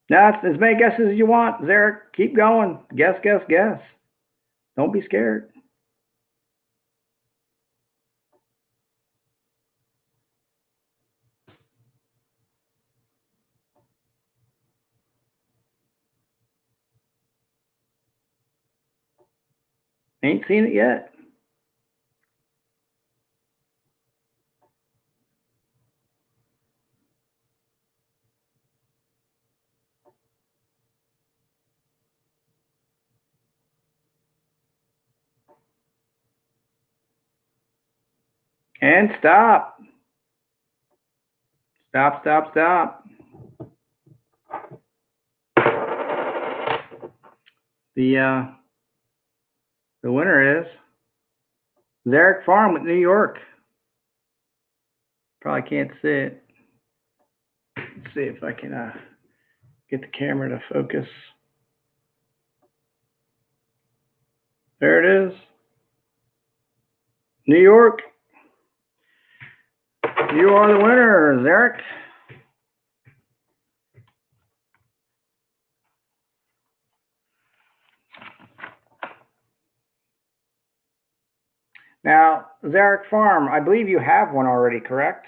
Now, it's as many guesses as you want, Zarek. Keep going. Guess, guess, guess. Don't be scared. Ain't seen it yet. And stop. Stop, stop, stop. The winner is Zarek Farm with New York. Probably can't see it. Let's see if I can get the camera to focus. There it is. New York. You are the winner, Zarek. Now, Zarek Farm, I believe you have one already, correct?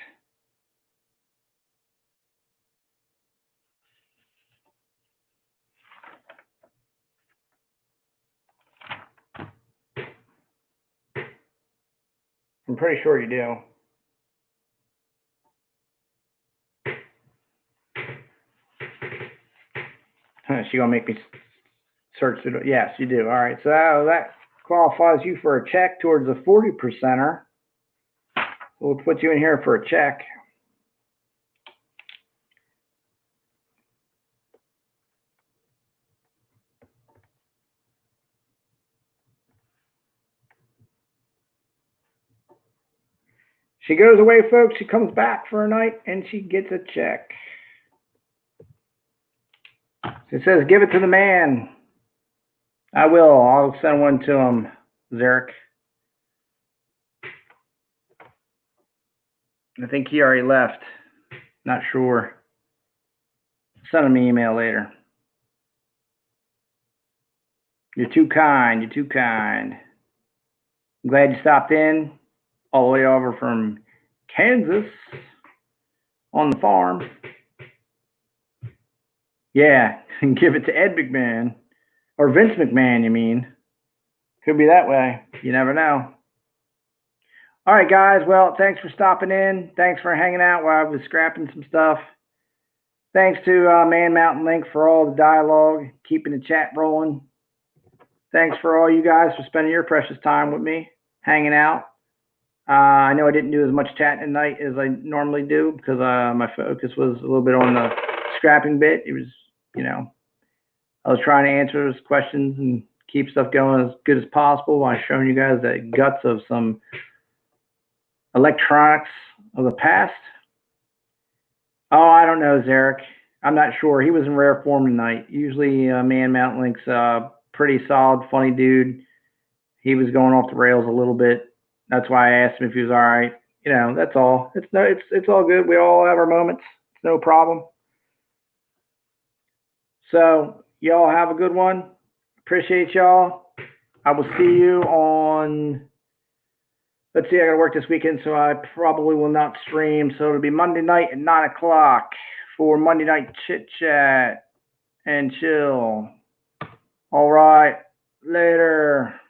I'm pretty sure you do. She's gonna make me search it. Yes, you do. All right, so that qualifies you for a check towards the 40%er. We'll put you in here for a check. She goes away, folks. She comes back for a night and she gets a check. It says, give it to the man. I will. I'll send one to him, Zarek. I think he already left. Not sure. Send him an email later. You're too kind. You're too kind. I'm glad you stopped in all the way over from Kansas on the farm. Yeah, and give it to Ed McMahon. Or Vince McMahon, you mean. Could be that way. You never know. All right, guys. Well, thanks for stopping in. Thanks for hanging out while I was scrapping some stuff. Thanks to Man Mountain Link for all the dialogue, keeping the chat rolling. Thanks for all you guys for spending your precious time with me, hanging out. I know I didn't do as much chatting tonight as I normally do because my focus was a little bit on the scrapping bit. It was, I was trying to answer those questions and keep stuff going as good as possible while showing you guys the guts of some electronics of the past. Oh, I don't know, Zarek. I'm not sure. He was in rare form tonight. Usually, Man Mountain Link's pretty solid, funny dude. He was going off the rails a little bit. That's why I asked him if he was all right. That's all. It's all good. We all have our moments. It's no problem. So y'all have a good one. Appreciate y'all. I will see you on. Let's see. I got to work this weekend, so I probably will not stream. So it'll be Monday night at 9 o'clock for Monday night chit chat and chill. All right. Later.